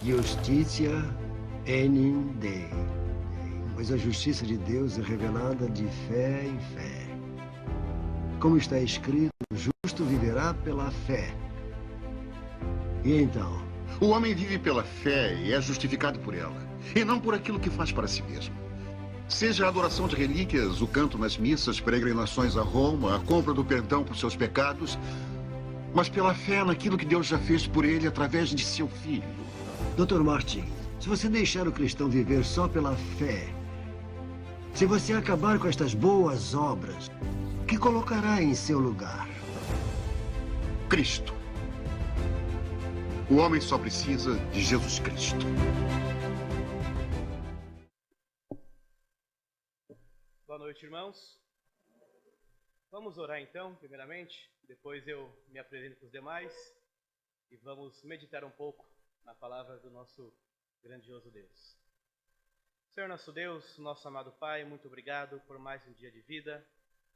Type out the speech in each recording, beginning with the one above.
Justitia enim Dei, pois a justiça de Deus é revelada de fé em fé. Como está escrito, o justo viverá pela fé. E então? O homem vive pela fé e é justificado por ela, e não por aquilo que faz para si mesmo. Seja a adoração de relíquias, o canto nas missas, peregrinações a Roma, a compra do perdão por seus pecados, mas pela fé naquilo que Deus já fez por ele através de seu Filho. Dr. Martin, se você deixar o cristão viver só pela fé, se você acabar com estas boas obras, o que colocará em seu lugar? Cristo. O homem só precisa de Jesus Cristo. Boa noite, irmãos. Vamos orar então, primeiramente, depois eu me apresento para os demais e vamos meditar um pouco na palavra do nosso grandioso Deus. Senhor nosso Deus, nosso amado Pai, muito obrigado por mais um dia de vida,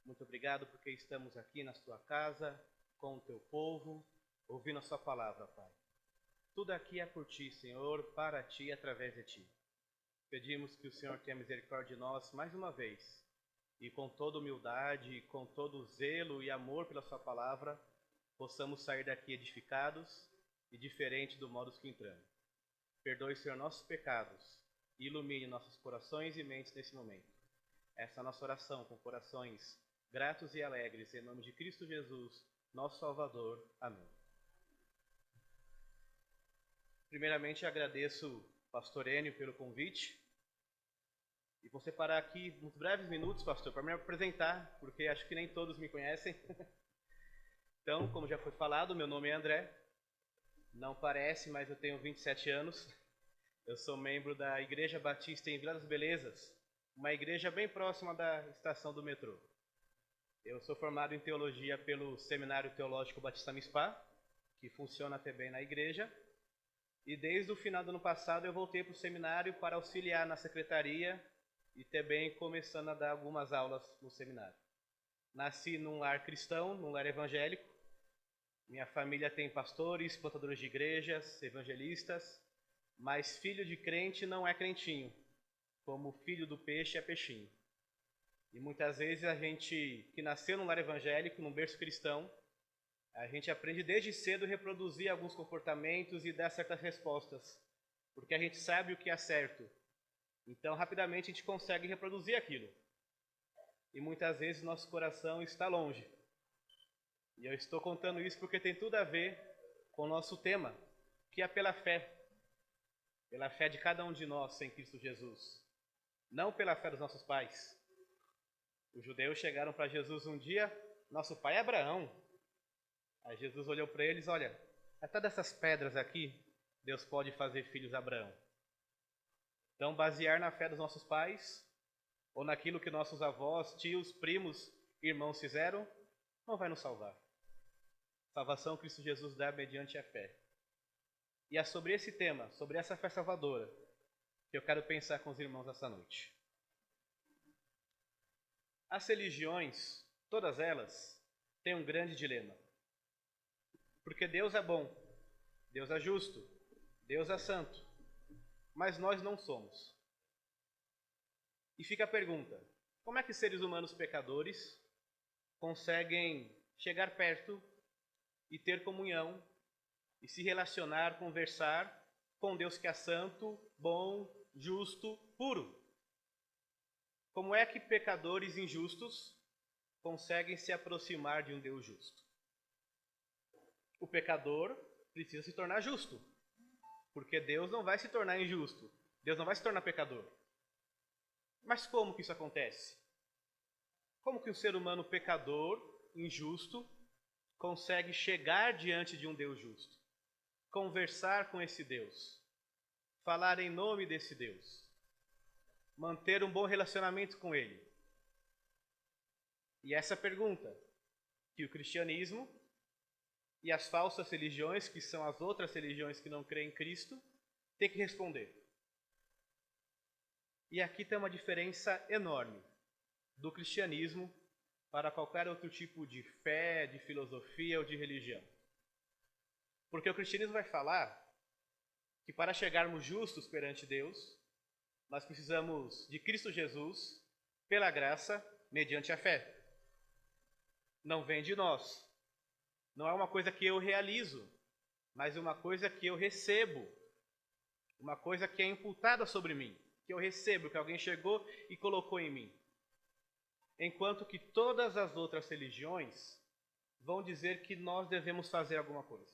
muito obrigado porque estamos aqui na tua casa, com o teu povo, ouvindo a sua palavra, Pai. Tudo aqui é por ti, Senhor, para ti e através de ti. Pedimos que o Senhor tenha misericórdia de nós mais uma vez e com toda humildade, com todo zelo e amor pela sua palavra, possamos sair daqui edificados e diferentes do modo que entramos. Perdoe, Senhor, nossos pecados e ilumine nossos corações e mentes nesse momento. Essa é a nossa oração com corações gratos e alegres, em nome de Cristo Jesus, nosso Salvador. Amém. Primeiramente, agradeço o pastor Enio pelo convite. E vou separar aqui uns breves minutos, pastor, para me apresentar, porque acho que nem todos me conhecem. Então, como já foi falado, meu nome é André. Não parece, mas eu tenho 27 anos. Eu sou membro da Igreja Batista em Vila das Belezas, uma igreja bem próxima da estação do metrô. Eu sou formado em teologia pelo Seminário Teológico Batista Mispá, que funciona também na igreja. E desde o final do ano passado eu voltei para o seminário para auxiliar na secretaria e também começando a dar algumas aulas no seminário. Nasci num lar cristão, num lar evangélico. Minha família tem pastores, plantadores de igrejas, evangelistas, mas filho de crente não é crentinho, como filho do peixe é peixinho. E muitas vezes a gente que nasceu num lar evangélico, num berço cristão, a gente aprende desde cedo a reproduzir alguns comportamentos e dar certas respostas, porque a gente sabe o que é certo. Então, rapidamente, a gente consegue reproduzir aquilo. E muitas vezes nosso coração está longe. E eu estou contando isso porque tem tudo a ver com o nosso tema, que é pela fé. Pela fé de cada um de nós em Cristo Jesus. Não pela fé dos nossos pais. Os judeus chegaram para Jesus um dia, nosso pai é Abraão. Aí Jesus olhou para eles, olha, até dessas pedras aqui, Deus pode fazer filhos a Abraão. Então, basear na fé dos nossos pais, ou naquilo que nossos avós, tios, primos, irmãos fizeram, não vai nos salvar. Salvação Cristo Jesus dá mediante a fé. E é sobre esse tema, sobre essa fé salvadora, que eu quero pensar com os irmãos essa noite. As religiões, todas elas, têm um grande dilema. Porque Deus é bom, Deus é justo, Deus é santo, mas nós não somos. E fica a pergunta, como é que seres humanos pecadores conseguem chegar perto e ter comunhão e se relacionar, conversar com Deus que é santo, bom, justo, puro? Como é que pecadores injustos conseguem se aproximar de um Deus justo? O pecador precisa se tornar justo, porque Deus não vai se tornar injusto, Deus não vai se tornar pecador. Mas como que isso acontece? Como que um ser humano pecador, injusto, consegue chegar diante de um Deus justo? Conversar com esse Deus, falar em nome desse Deus, manter um bom relacionamento com Ele. E essa pergunta que o cristianismo e as falsas religiões, que são as outras religiões que não creem em Cristo, têm que responder. E aqui tem uma diferença enorme do cristianismo para qualquer outro tipo de fé, de filosofia ou de religião. Porque o cristianismo vai falar que para chegarmos justos perante Deus, nós precisamos de Cristo Jesus, pela graça, mediante a fé. Não vem de nós. Não é uma coisa que eu realizo, mas uma coisa que eu recebo. Uma coisa que é imputada sobre mim, que eu recebo, que alguém chegou e colocou em mim. Enquanto que todas as outras religiões vão dizer que nós devemos fazer alguma coisa.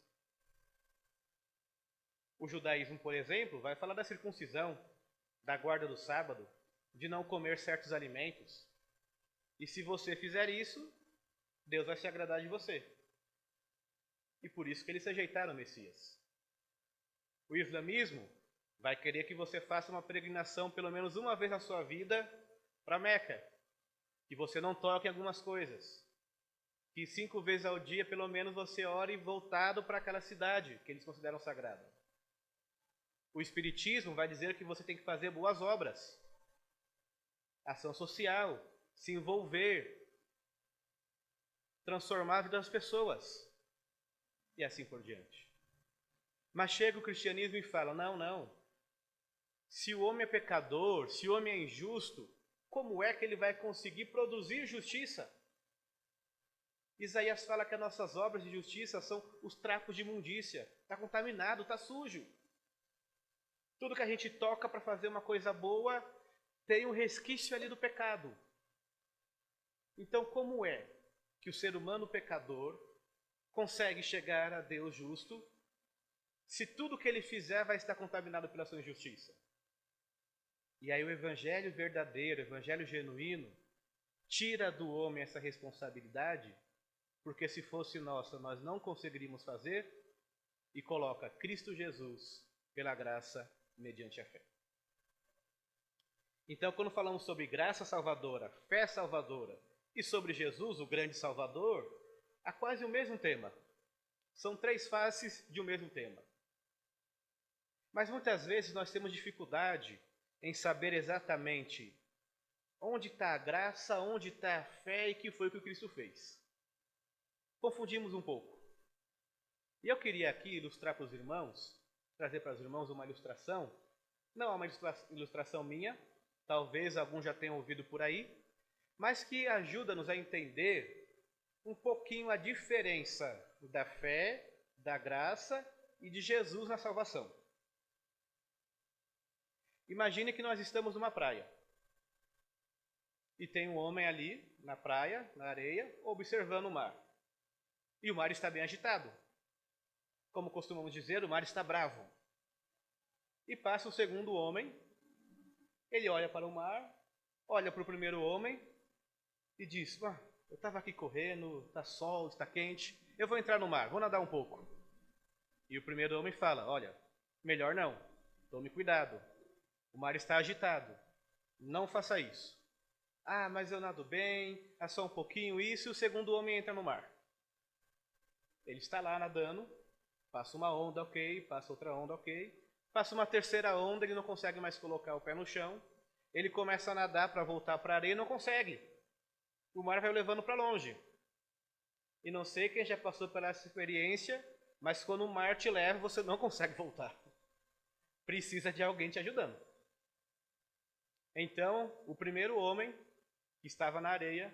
O judaísmo, por exemplo, vai falar da circuncisão, da guarda do sábado, de não comer certos alimentos. E se você fizer isso, Deus vai se agradar de você. E por isso que eles rejeitaram o Messias. O islamismo vai querer que você faça uma peregrinação pelo menos uma vez na sua vida para Meca. Que você não toque em algumas coisas. Que 5 vezes ao dia, pelo menos, você ore voltado para aquela cidade que eles consideram sagrada. O espiritismo vai dizer que você tem que fazer boas obras. Ação social, se envolver, transformar a vida das pessoas. E assim por diante. Mas chega o cristianismo e fala, não. Se o homem é pecador, se o homem é injusto, como é que ele vai conseguir produzir justiça? Isaías fala que as nossas obras de justiça são os trapos de imundícia. Está contaminado, está sujo. Tudo que a gente toca para fazer uma coisa boa tem um resquício ali do pecado. Então, como é que o ser humano pecador consegue chegar a Deus justo se tudo que ele fizer vai estar contaminado pela sua injustiça? E aí o evangelho verdadeiro, o evangelho genuíno, tira do homem essa responsabilidade, porque se fosse nossa, nós não conseguiríamos fazer, e coloca Cristo Jesus pela graça mediante a fé. Então, quando falamos sobre graça salvadora, fé salvadora, e sobre Jesus, o grande Salvador, há quase o mesmo tema. São 3 faces de um mesmo tema. Mas muitas vezes nós temos dificuldade em saber exatamente onde está a graça, onde está a fé e o que foi o que o Cristo fez. Confundimos um pouco. E eu queria aqui ilustrar para os irmãos, trazer para os irmãos uma ilustração, não é uma ilustração minha, talvez alguns já tenham ouvido por aí, mas que ajuda-nos a entender um pouquinho a diferença da fé, da graça e de Jesus na salvação. Imagine que nós estamos numa praia. E tem um homem ali na praia, na areia, observando o mar. E o mar está bem agitado. Como costumamos dizer, o mar está bravo. E passa o segundo homem, ele olha para o mar, olha para o primeiro homem e diz, eu estava aqui correndo, está sol, está quente, eu vou entrar no mar, vou nadar um pouco. E o primeiro homem fala, olha, melhor não, tome cuidado, o mar está agitado, não faça isso. Mas eu nado bem, é só um pouquinho isso, e o segundo homem entra no mar. Ele está lá nadando, passa uma onda, ok, passa outra onda, ok, passa uma terceira onda, ele não consegue mais colocar o pé no chão, ele começa a nadar para voltar para a areia e não consegue. O mar vai o levando para longe. E não sei quem já passou por essa experiência, mas quando o mar te leva, você não consegue voltar. Precisa de alguém te ajudando. Então, o primeiro homem, que estava na areia,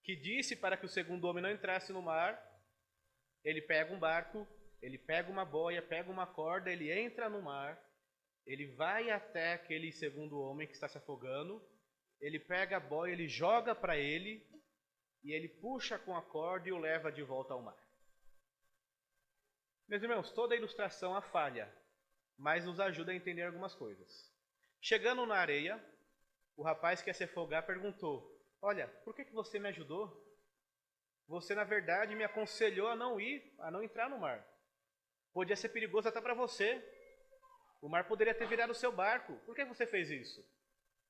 que disse para que o segundo homem não entrasse no mar, ele pega um barco, ele pega uma boia, pega uma corda, ele entra no mar, ele vai até aquele segundo homem que está se afogando, ele pega a boia, ele joga para ele, e ele puxa com a corda e o leva de volta ao mar. Meus irmãos, toda a ilustração é falha, mas nos ajuda a entender algumas coisas. Chegando na areia, o rapaz que ia se afogar perguntou, olha, por que você me ajudou? Você, na verdade, me aconselhou a não ir, a não entrar no mar. Podia ser perigoso até para você. O mar poderia ter virado o seu barco. Por que você fez isso?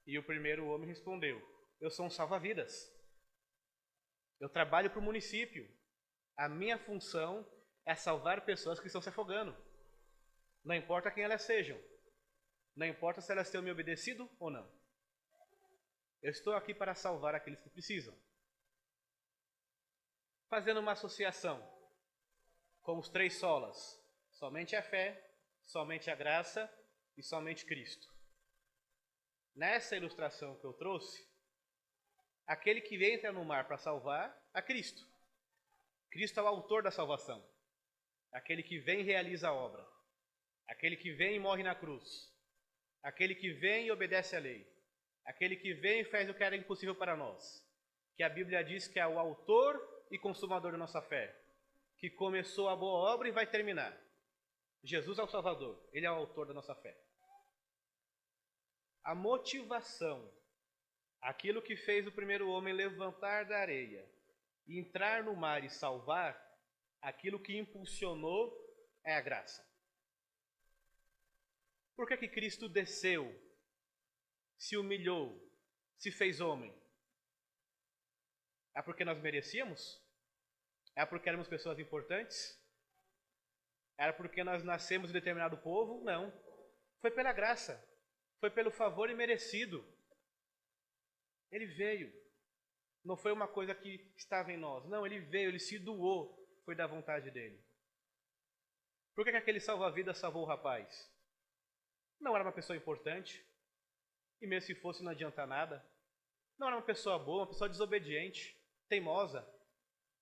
E o primeiro homem respondeu, eu sou um salva-vidas. Eu trabalho para o município. A minha função é salvar pessoas que estão se afogando. Não importa quem elas sejam. Não importa se elas tenham me obedecido ou não. Eu estou aqui para salvar aqueles que precisam. Fazendo uma associação com os 3 solas. Somente a fé, somente a graça e somente Cristo. Nessa ilustração que eu trouxe, aquele que entra no mar para salvar é Cristo. Cristo é o autor da salvação. Aquele que vem e realiza a obra. Aquele que vem e morre na cruz. Aquele que vem e obedece à lei. Aquele que vem e faz o que era impossível para nós. Que a Bíblia diz que é o autor e consumador da nossa fé. Que começou a boa obra e vai terminar. Jesus é o Salvador. Ele é o autor da nossa fé. A motivação, aquilo que fez o primeiro homem levantar da areia e entrar no mar e salvar, aquilo que impulsionou é a graça. Por que Cristo desceu, se humilhou, se fez homem? É porque nós merecíamos? É porque éramos pessoas importantes? Era porque nós nascemos em determinado povo? Não. Foi pela graça. Foi pelo favor imerecido. Ele veio. Não foi uma coisa que estava em nós. Não, ele veio, ele se doou. Foi da vontade dele. Por que aquele salva-vidas salvou o rapaz? Não era uma pessoa importante. E mesmo se fosse, não adianta nada. Não era uma pessoa boa, uma pessoa desobediente, teimosa.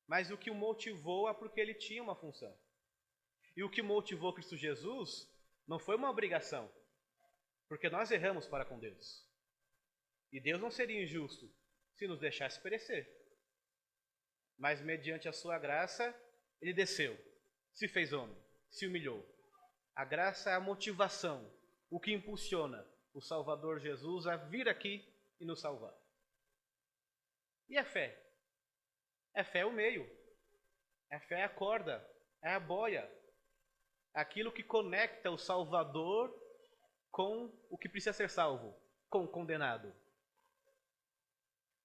Mas o que o motivou é porque ele tinha uma função. E o que motivou Cristo Jesus não foi uma obrigação. Porque nós erramos para com Deus. E Deus não seria injusto se nos deixasse perecer. Mas mediante a sua graça, ele desceu, se fez homem, se humilhou. A graça é a motivação, o que impulsiona o Salvador Jesus a vir aqui e nos salvar. E a fé? A fé é o meio. A fé é a corda, é a boia. Aquilo que conecta o Salvador com o que precisa ser salvo, com o condenado.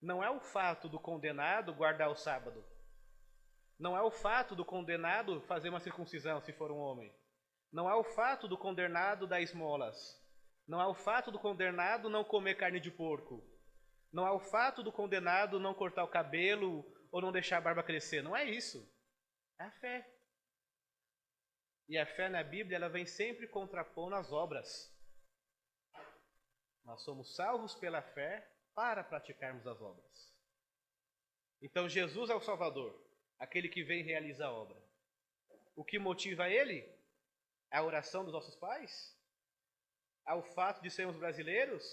Não é o fato do condenado guardar o sábado. Não é o fato do condenado fazer uma circuncisão, se for um homem. Não é o fato do condenado dar esmolas. Não é o fato do condenado não comer carne de porco. Não é o fato do condenado não cortar o cabelo ou não deixar a barba crescer. Não é isso. É a fé. E a fé na Bíblia, ela vem sempre contrapondo as obras. Nós somos salvos pela fé para praticarmos as obras. Então Jesus é o Salvador, aquele que vem e realiza a obra. O que motiva ele? É a oração dos nossos pais? É o fato de sermos brasileiros?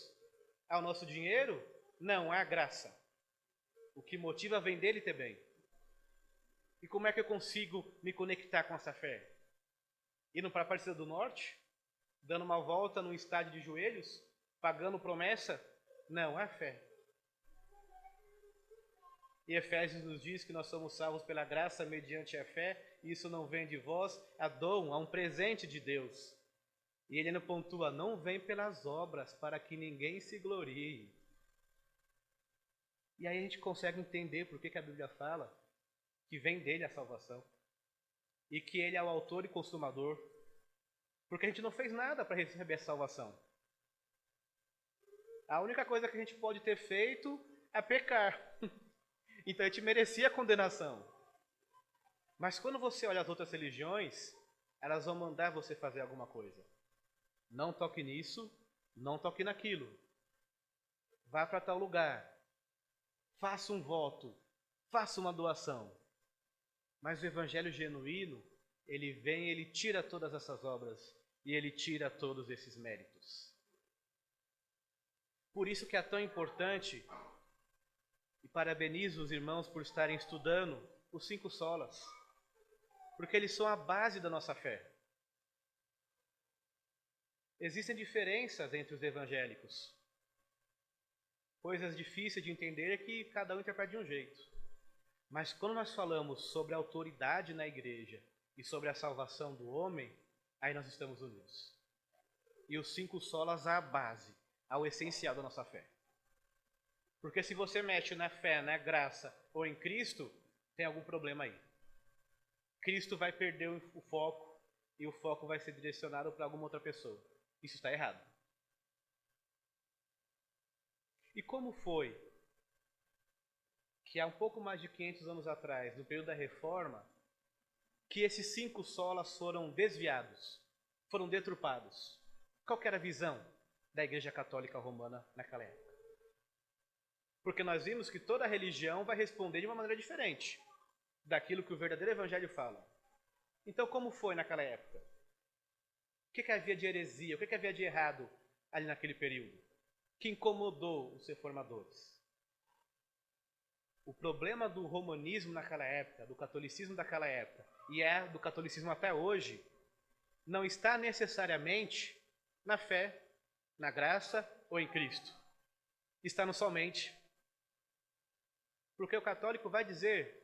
É o nosso dinheiro? Não, é a graça. O que motiva vem dele também. E como é que eu consigo me conectar com essa fé? Indo para a Aparecida do Norte? Dando uma volta num estádio de joelhos? Pagando promessa? Não, é fé. E Efésios nos diz que nós somos salvos pela graça mediante a fé, e isso não vem de vós, é dom, é um presente de Deus. E ele não pontua, não vem pelas obras, para que ninguém se glorie. E aí a gente consegue entender por que a Bíblia fala que vem dele a salvação. E que ele é o autor e consumador. Porque a gente não fez nada para receber a salvação. A única coisa que a gente pode ter feito é pecar. Então a gente merecia a condenação. Mas quando você olha as outras religiões, elas vão mandar você fazer alguma coisa. Não toque nisso, não toque naquilo. Vá para tal lugar. Faça um voto. Faça uma doação. Mas o evangelho genuíno, ele vem, ele tira todas essas obras e ele tira todos esses méritos. Por isso que é tão importante, e parabenizo os irmãos por estarem estudando os 5 solas, porque eles são a base da nossa fé. Existem diferenças entre os evangélicos, coisas difíceis de entender que cada um interpreta de um jeito. Mas quando nós falamos sobre a autoridade na igreja e sobre a salvação do homem, aí nós estamos unidos. E os 5 solas é a base, ao essencial da nossa fé. Porque se você mexe na fé, na graça ou em Cristo, tem algum problema aí. Cristo vai perder o foco e o foco vai ser direcionado para alguma outra pessoa. Isso está errado. E como foi que há um pouco mais de 500 anos atrás, no período da Reforma, que esses 5 solas foram desviados? foram deturpados. Qual que era a visão da Igreja Católica Romana naquela época? Porque nós vimos que toda religião vai responder de uma maneira diferente daquilo que o verdadeiro Evangelho fala. Então, como foi naquela época? O que havia de heresia? O que havia de errado ali naquele período? Que incomodou os reformadores? O problema do romanismo naquela época, do catolicismo daquela época, e do catolicismo até hoje, não está necessariamente na fé, na graça ou em Cristo. Está no somente. Porque o católico vai dizer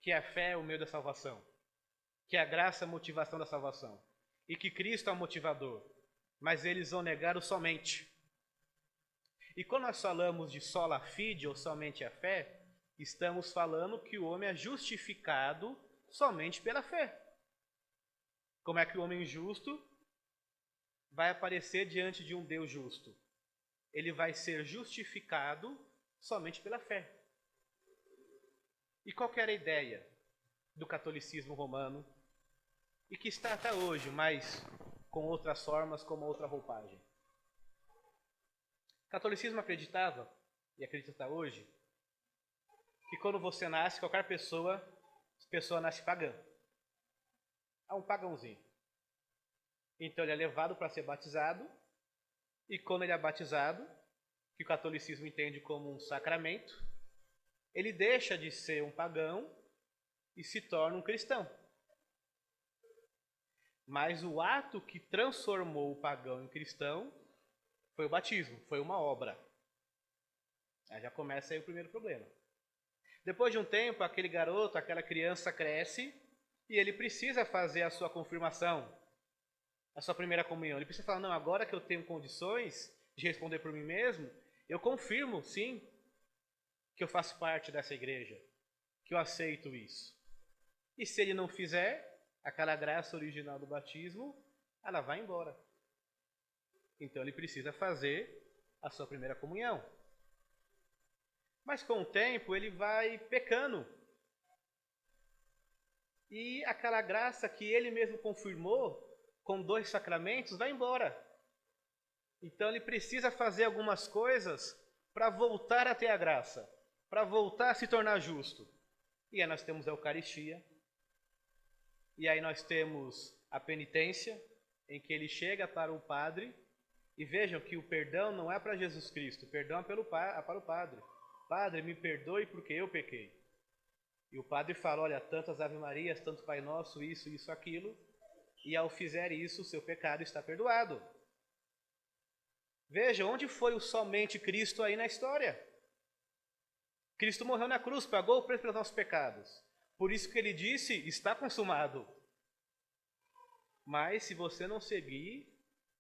que a fé é o meio da salvação, que a graça é a motivação da salvação, e que Cristo é o motivador, mas eles vão negar o somente. E quando nós falamos de sola fide, ou somente a fé, estamos falando que o homem é justificado somente pela fé. Como é que o homem justo vai aparecer diante de um Deus justo? Ele vai ser justificado somente pela fé. E qual que era a ideia do catolicismo romano? E que está até hoje, mas com outras formas, com uma outra roupagem. O catolicismo acreditava, e acredita até hoje, que quando você nasce, qualquer pessoa nasce pagã. É um pagãozinho. Então ele é levado para ser batizado, e quando ele é batizado, que o catolicismo entende como um sacramento, ele deixa de ser um pagão e se torna um cristão. Mas o ato que transformou o pagão em cristão foi o batismo, foi uma obra. Aí já começa aí o primeiro problema. Depois de um tempo, aquele garoto, aquela criança cresce e ele precisa fazer a sua confirmação, a sua primeira comunhão. Ele precisa falar, não, agora que eu tenho condições de responder por mim mesmo, eu confirmo, sim, que eu faço parte dessa igreja, que eu aceito isso. E se ele não fizer, aquela graça original do batismo, ela vai embora. Então ele precisa fazer a sua primeira comunhão. Mas com o tempo ele vai pecando. E aquela graça que ele mesmo confirmou com 2 sacramentos vai embora. Então ele precisa fazer algumas coisas para voltar a ter a graça, para voltar a se tornar justo. E aí nós temos a Eucaristia. E aí nós temos a penitência, em que ele chega para o padre. E vejam que o perdão não é para Jesus Cristo, o perdão é para o padre. Padre, me perdoe porque eu pequei. E o padre fala, olha, tantas Ave Marias, tanto Pai Nosso, isso, aquilo. E ao fizer isso, o seu pecado está perdoado. Veja, onde foi o somente Cristo aí na história? Cristo morreu na cruz, pagou o preço pelos nossos pecados. Por isso que ele disse, está consumado. Mas se você não seguir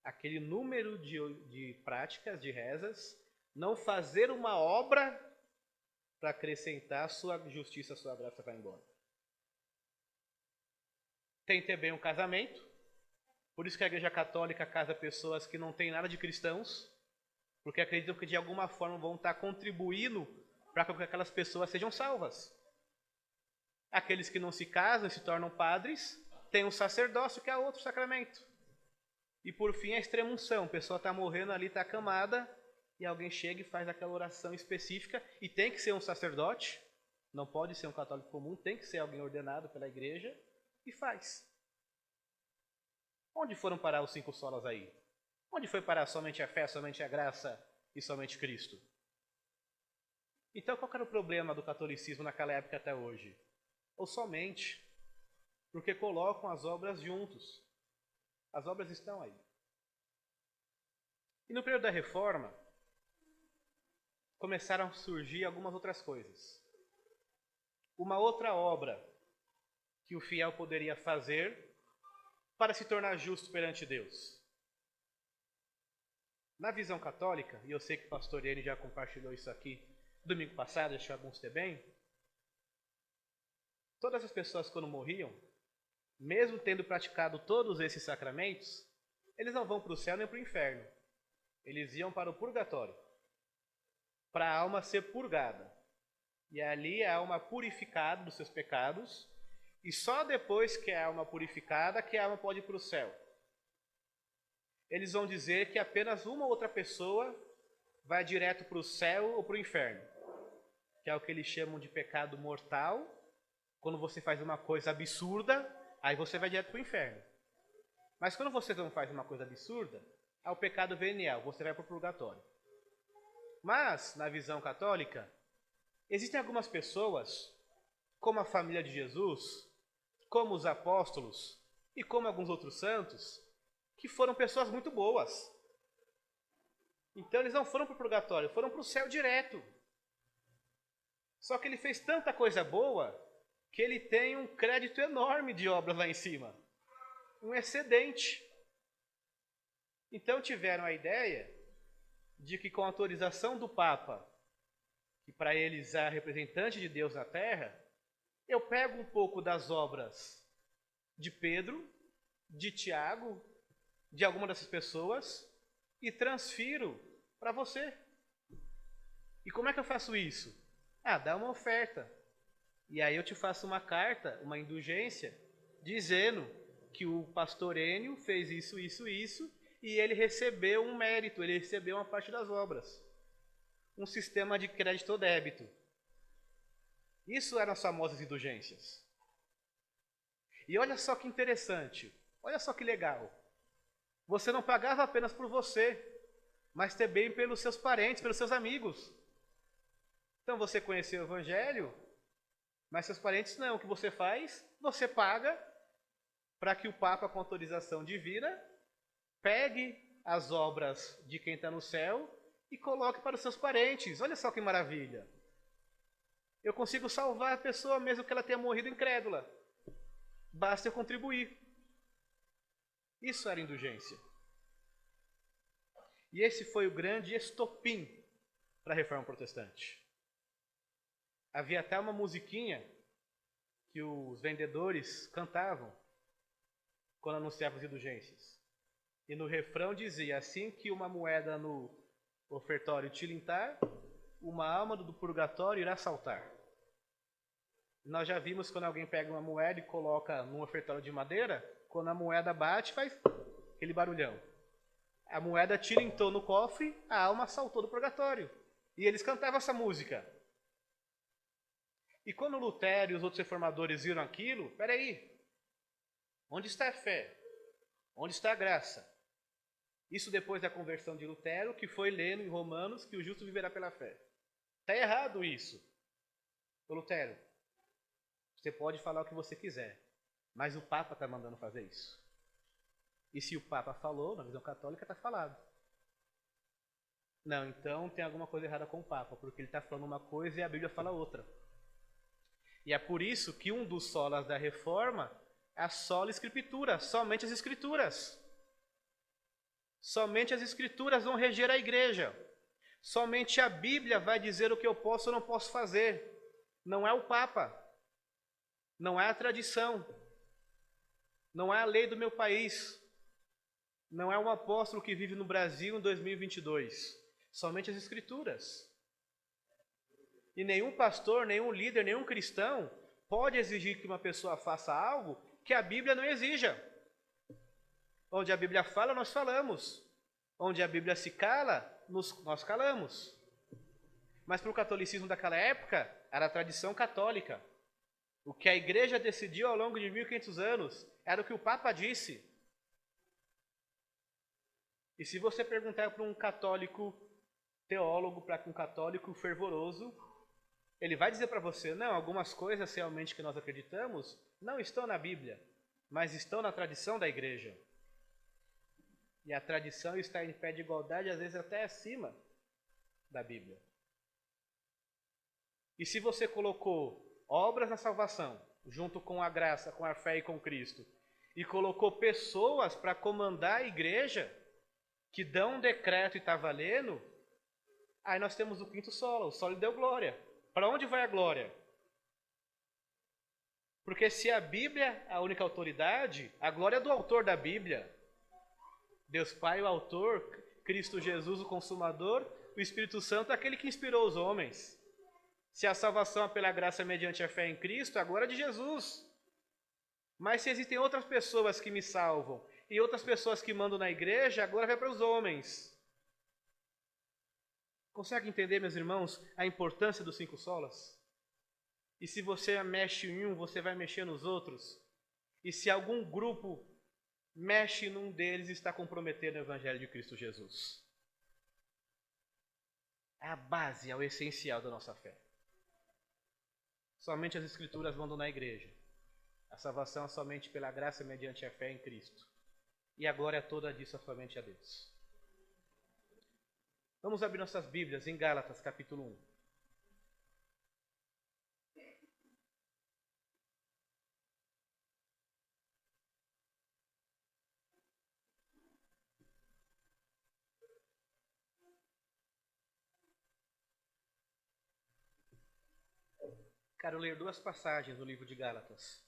aquele número de práticas, de rezas, não fazer uma obra para acrescentar a sua justiça, a sua graça vai embora. Tem também um casamento, por isso que a Igreja Católica casa pessoas que não têm nada de cristãos, porque acreditam que de alguma forma vão estar contribuindo para que aquelas pessoas sejam salvas. Aqueles que não se casam e se tornam padres, têm um sacerdócio que é outro sacramento. E por fim a extrema-unção, a pessoa está morrendo ali, está acamada, e alguém chega e faz aquela oração específica, e tem que ser um sacerdote, não pode ser um católico comum, tem que ser alguém ordenado pela igreja, e faz. Onde foram parar os 5 solas aí? Onde foi parar somente a fé, somente a graça e somente Cristo? Então qual era o problema do catolicismo naquela época até hoje? Ou somente porque colocam as obras juntos. As obras estão aí. E no período da Reforma, começaram a surgir algumas outras coisas. Uma outra obra que o fiel poderia fazer para se tornar justo perante Deus. Na visão católica, e eu sei que o pastor Iene já compartilhou isso aqui domingo passado, deixou alguns ter bem, todas as pessoas quando morriam, mesmo tendo praticado todos esses sacramentos, eles não vão para o céu nem para o inferno. Eles iam para o purgatório, para a alma ser purgada. E ali a alma purificada dos seus pecados, e só depois que a alma purificada, que a alma pode ir para o céu. eles vão dizer que apenas uma outra pessoa vai direto para o céu ou para o inferno, que é o que eles chamam de pecado mortal. Quando você faz uma coisa absurda, aí você vai direto para o inferno. Mas quando você não faz uma coisa absurda, é o pecado venial, você vai para o purgatório. Mas, na visão católica, existem algumas pessoas, como a família de Jesus, como os apóstolos e como alguns outros santos, que foram pessoas muito boas. Então eles não foram para o purgatório, foram para o céu direto. Só que ele fez tanta coisa boa que ele tem um crédito enorme de obras lá em cima. Um excedente. Então tiveram a ideia de que com a autorização do Papa, que para eles é representante de Deus na Terra, eu pego um pouco das obras de Pedro, de Tiago, de alguma dessas pessoas e transfiro para você. E como é que eu faço isso? Dá uma oferta. E aí eu te faço uma carta, uma indulgência, dizendo que o pastor Enio fez isso, isso, isso, e ele recebeu um mérito, ele recebeu uma parte das obras. Um sistema de crédito ou débito. Isso eram as famosas indulgências. E olha só que interessante, olha só que legal. Você não pagava apenas por você, mas também pelos seus parentes, pelos seus amigos. Então você conheceu o Evangelho, mas seus parentes não. O que você faz? Você paga para que o Papa, com autorização divina, pegue as obras de quem está no céu e coloque para os seus parentes. Olha só que maravilha. Eu consigo salvar a pessoa mesmo que ela tenha morrido incrédula. Basta eu contribuir. Isso era indulgência. E esse foi o grande estopim para a Reforma Protestante. Havia até uma musiquinha que os vendedores cantavam quando anunciavam as indulgências. E no refrão dizia: assim que uma moeda no ofertório tilintar, uma alma do purgatório irá saltar. Nós já vimos quando alguém pega uma moeda e coloca num ofertório de madeira, quando a moeda bate, faz aquele barulhão. A moeda tilintou no cofre, a alma saltou do purgatório. E eles cantavam essa música. E quando Lutero e os outros reformadores viram aquilo, peraí, onde está a fé? Onde está a graça? Isso depois da conversão de Lutero, que foi lendo em Romanos que o justo viverá pela fé. Está errado isso. Ô Lutero, você pode falar o que você quiser, mas o Papa está mandando fazer isso. E se o Papa falou, na visão católica, está falado. Não, então tem alguma coisa errada com o Papa, porque ele está falando uma coisa e a Bíblia fala outra. E é por isso que um dos solas da Reforma é a sola Escritura, somente as Escrituras. Somente as Escrituras vão reger a igreja. Somente a Bíblia vai dizer o que eu posso ou não posso fazer. Não é o Papa. Não é a tradição. Não é a lei do meu país. Não é um apóstolo que vive no Brasil em 2022. Somente as Escrituras. E nenhum pastor, nenhum líder, nenhum cristão pode exigir que uma pessoa faça algo que a Bíblia não exija. Onde a Bíblia fala, nós falamos. Onde a Bíblia se cala, nós calamos. Mas para o catolicismo daquela época, era a tradição católica. O que a igreja decidiu ao longo de 1500 anos era o que o Papa disse. E se você perguntar para um católico teólogo, para um católico fervoroso, ele vai dizer para você, não, algumas coisas realmente que nós acreditamos não estão na Bíblia, mas estão na tradição da igreja. E a tradição está em pé de igualdade, às vezes até acima da Bíblia. E se você colocou obras na salvação, junto com a graça, com a fé e com Cristo, e colocou pessoas para comandar a igreja, que dão um decreto e está valendo, aí nós temos o quinto solo, o solo deu glória. Para onde vai a glória? Porque se a Bíblia é a única autoridade, a glória é do autor da Bíblia. Deus Pai, o autor, Cristo Jesus, o consumador, o Espírito Santo, aquele que inspirou os homens. Se a salvação é pela graça mediante a fé em Cristo, a glória é de Jesus. Mas se existem outras pessoas que me salvam, e outras pessoas que mandam na igreja, agora vai para os homens. Consegue entender, meus irmãos, a importância dos 5 solas? E se você mexe em um, você vai mexer nos outros. E se algum grupo mexe num deles, está comprometendo o Evangelho de Cristo Jesus. É a base, é o essencial da nossa fé. Somente as Escrituras mandam na igreja. A salvação é somente pela graça mediante a fé em Cristo. E a glória toda disso é somente a Deus. Vamos abrir nossas Bíblias em Gálatas, capítulo 1. Quero ler 2 passagens do livro de Gálatas.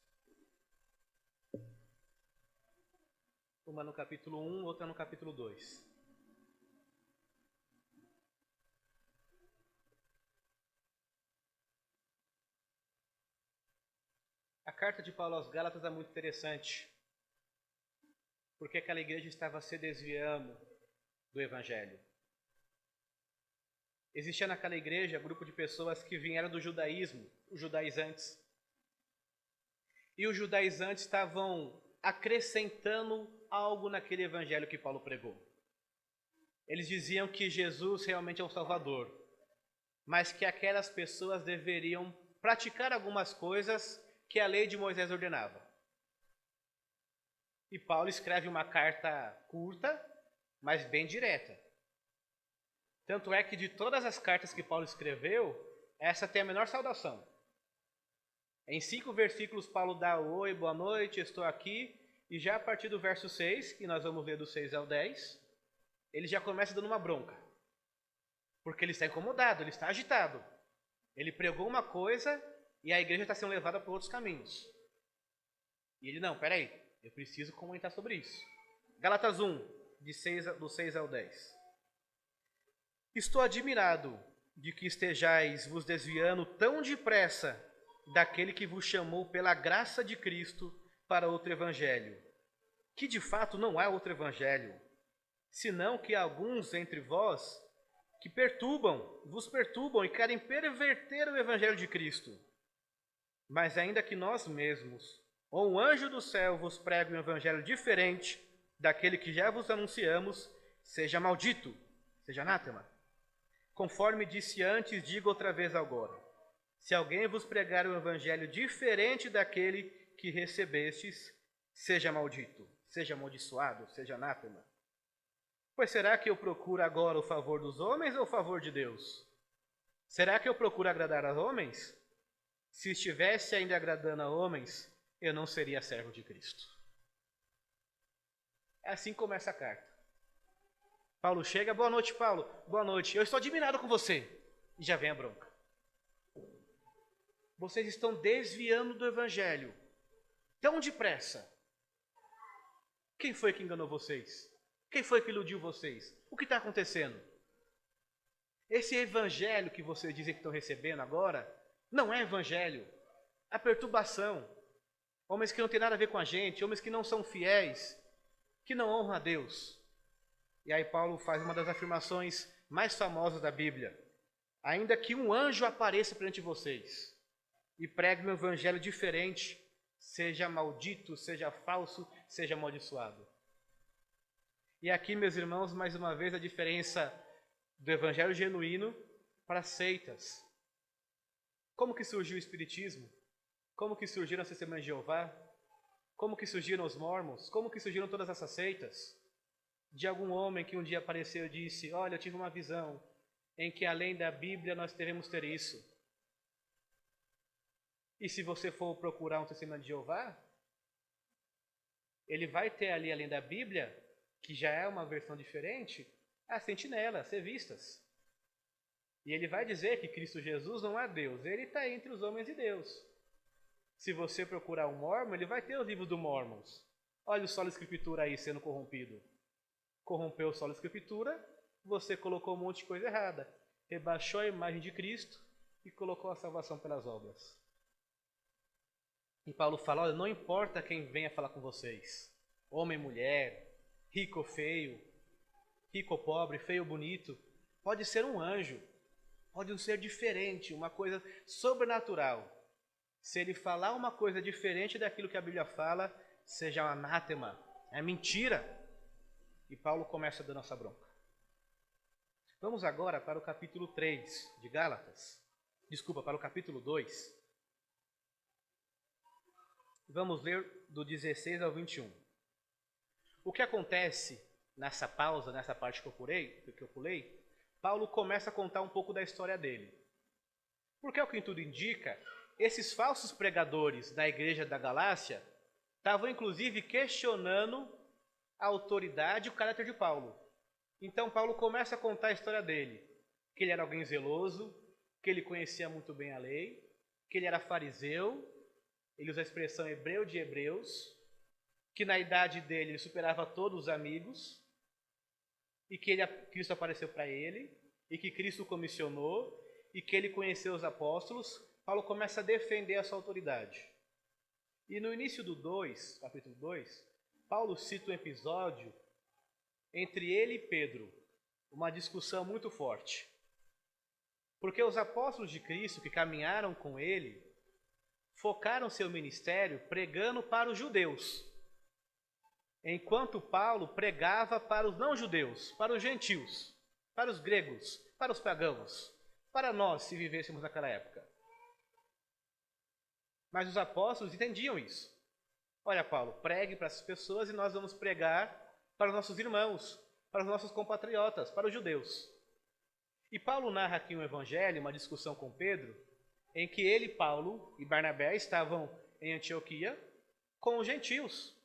Uma no capítulo 1, outra no capítulo 2. A carta de Paulo aos Gálatas é muito interessante, porque aquela igreja estava se desviando do Evangelho. Existia naquela igreja um grupo de pessoas que vieram do judaísmo, os judaizantes. E os judaizantes estavam acrescentando algo naquele evangelho que Paulo pregou. Eles diziam que Jesus realmente é o Salvador, mas que aquelas pessoas deveriam praticar algumas coisas que a lei de Moisés ordenava. E Paulo escreve uma carta curta, mas bem direta. Tanto é que de todas as cartas que Paulo escreveu, essa tem a menor saudação. Em 5 versículos, Paulo dá oi, boa noite, estou aqui. E já a partir do verso 6, que nós vamos ler do 6 ao 10, ele já começa dando uma bronca. Porque ele está incomodado, ele está agitado. Ele pregou uma coisa e a igreja está sendo levada por outros caminhos. E ele, não, peraí, eu preciso comentar sobre isso. Gálatas 1, do 6 ao 10. Estou admirado de que estejais vos desviando tão depressa daquele que vos chamou pela graça de Cristo para outro evangelho, que de fato não há outro evangelho, senão que alguns entre vós que vos perturbam e querem perverter o evangelho de Cristo. Mas ainda que nós mesmos, ou um anjo do céu vos pregue um evangelho diferente daquele que já vos anunciamos, seja maldito, seja anátema. Conforme disse antes, digo outra vez agora. Se alguém vos pregar um evangelho diferente daquele que recebestes, seja maldito, seja amaldiçoado, seja anátema. Pois será que eu procuro agora o favor dos homens ou o favor de Deus? Será que eu procuro agradar a homens? Se estivesse ainda agradando a homens, eu não seria servo de Cristo. É assim que começa a carta. Paulo chega, boa noite, Paulo, boa noite, eu estou admirado com você. E já vem a bronca. Vocês estão desviando do evangelho tão depressa. Quem foi que enganou vocês? Quem foi que iludiu vocês? O que está acontecendo? Esse evangelho que vocês dizem que estão recebendo agora, não é evangelho. É perturbação. Homens que não têm nada a ver com a gente, homens que não são fiéis, que não honram a Deus. E aí Paulo faz uma das afirmações mais famosas da Bíblia. Ainda que um anjo apareça perante vocês e pregue um evangelho diferente, seja maldito, seja falso, seja amaldiçoado. E aqui, meus irmãos, mais uma vez a diferença do evangelho genuíno para seitas. Como que surgiu o Espiritismo? Como que surgiram as Testemunhas de Jeová? Como que surgiram os Mormons? Como que surgiram todas essas seitas? De algum homem que um dia apareceu e disse, olha, eu tive uma visão em que além da Bíblia nós devemos ter isso. E se você for procurar um Testemunho de Jeová, ele vai ter ali, além da Bíblia, que já é uma versão diferente, as sentinelas, as revistas. E ele vai dizer que Cristo Jesus não é Deus, ele está entre os homens e Deus. Se você procurar um Mormon, ele vai ter os livros do Mormons. Olha o solo escritura aí sendo corrompido. Corrompeu o solo escritura, você colocou um monte de coisa errada. Rebaixou a imagem de Cristo e colocou a salvação pelas obras. E Paulo fala, olha, não importa quem venha falar com vocês. homem, mulher, rico ou feio, rico ou pobre, feio ou bonito, pode ser um anjo, pode ser diferente, uma coisa sobrenatural. Se ele falar uma coisa diferente daquilo que a Bíblia fala, seja um anátema, é mentira. E Paulo começa dando essa bronca. Vamos agora para o capítulo 3 de Gálatas. Desculpa, para o capítulo 2. Vamos ler do 16 ao 21. O que acontece nessa pausa, nessa parte que eu pulei, Paulo começa a contar um pouco da história dele. Porque, ao que tudo indica, esses falsos pregadores da igreja da Galácia estavam inclusive questionando a autoridade e o caráter de Paulo. Então Paulo começa a contar a história dele, que ele era alguém zeloso, que ele conhecia muito bem a lei, que ele era fariseu, ele usa a expressão hebreu de hebreus, que na idade dele ele superava todos os amigos, e que Cristo apareceu para ele, e que Cristo o comissionou, e que ele conheceu os apóstolos. Paulo começa a defender a sua autoridade. E no início do capítulo 2, Paulo cita um episódio entre ele e Pedro, uma discussão muito forte. Porque os apóstolos de Cristo que caminharam com ele, focaram seu ministério pregando para os judeus, enquanto Paulo pregava para os não-judeus, para os gentios, para os gregos, para os pagãos, para nós, se vivêssemos naquela época. Mas os apóstolos entendiam isso. Olha, Paulo, pregue para essas pessoas e nós vamos pregar para os nossos irmãos, para os nossos compatriotas, para os judeus. E Paulo narra aqui um evangelho, uma discussão com Pedro, em que ele, Paulo e Barnabé estavam em Antioquia com os gentios.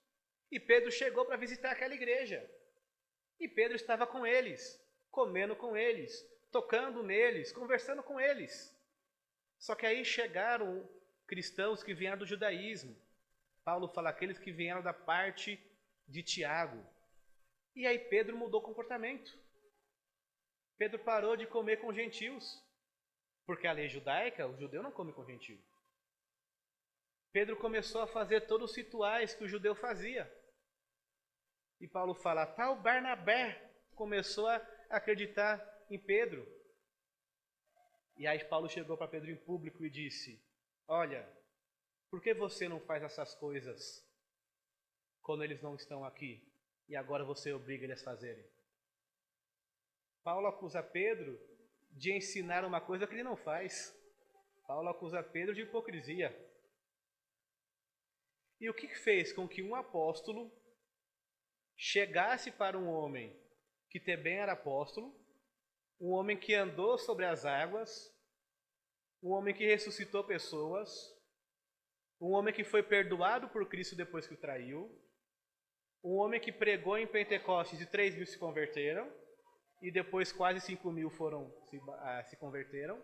E Pedro chegou para visitar aquela igreja. E Pedro estava com eles, comendo com eles, tocando neles, conversando com eles. Só que aí chegaram cristãos que vieram do judaísmo. Paulo fala aqueles que vieram da parte de Tiago. E aí Pedro mudou o comportamento. Pedro parou de comer com gentios. Porque a lei judaica, o judeu não come com gentio. Pedro começou a fazer todos os rituais que o judeu fazia. E Paulo fala, tal Barnabé começou a acreditar em Pedro. E aí Paulo chegou para Pedro em público e disse, olha, por que você não faz essas coisas quando eles não estão aqui? E agora você obriga eles a fazerem. Paulo acusa Pedro de ensinar uma coisa que ele não faz. Paulo acusa Pedro de hipocrisia. E o que fez com que um apóstolo chegasse para um homem que também era apóstolo, um homem que andou sobre as águas, um homem que ressuscitou pessoas, um homem que foi perdoado por Cristo depois que o traiu, um homem que pregou em Pentecostes e 3.000 se converteram, e depois quase 5.000 se converteram,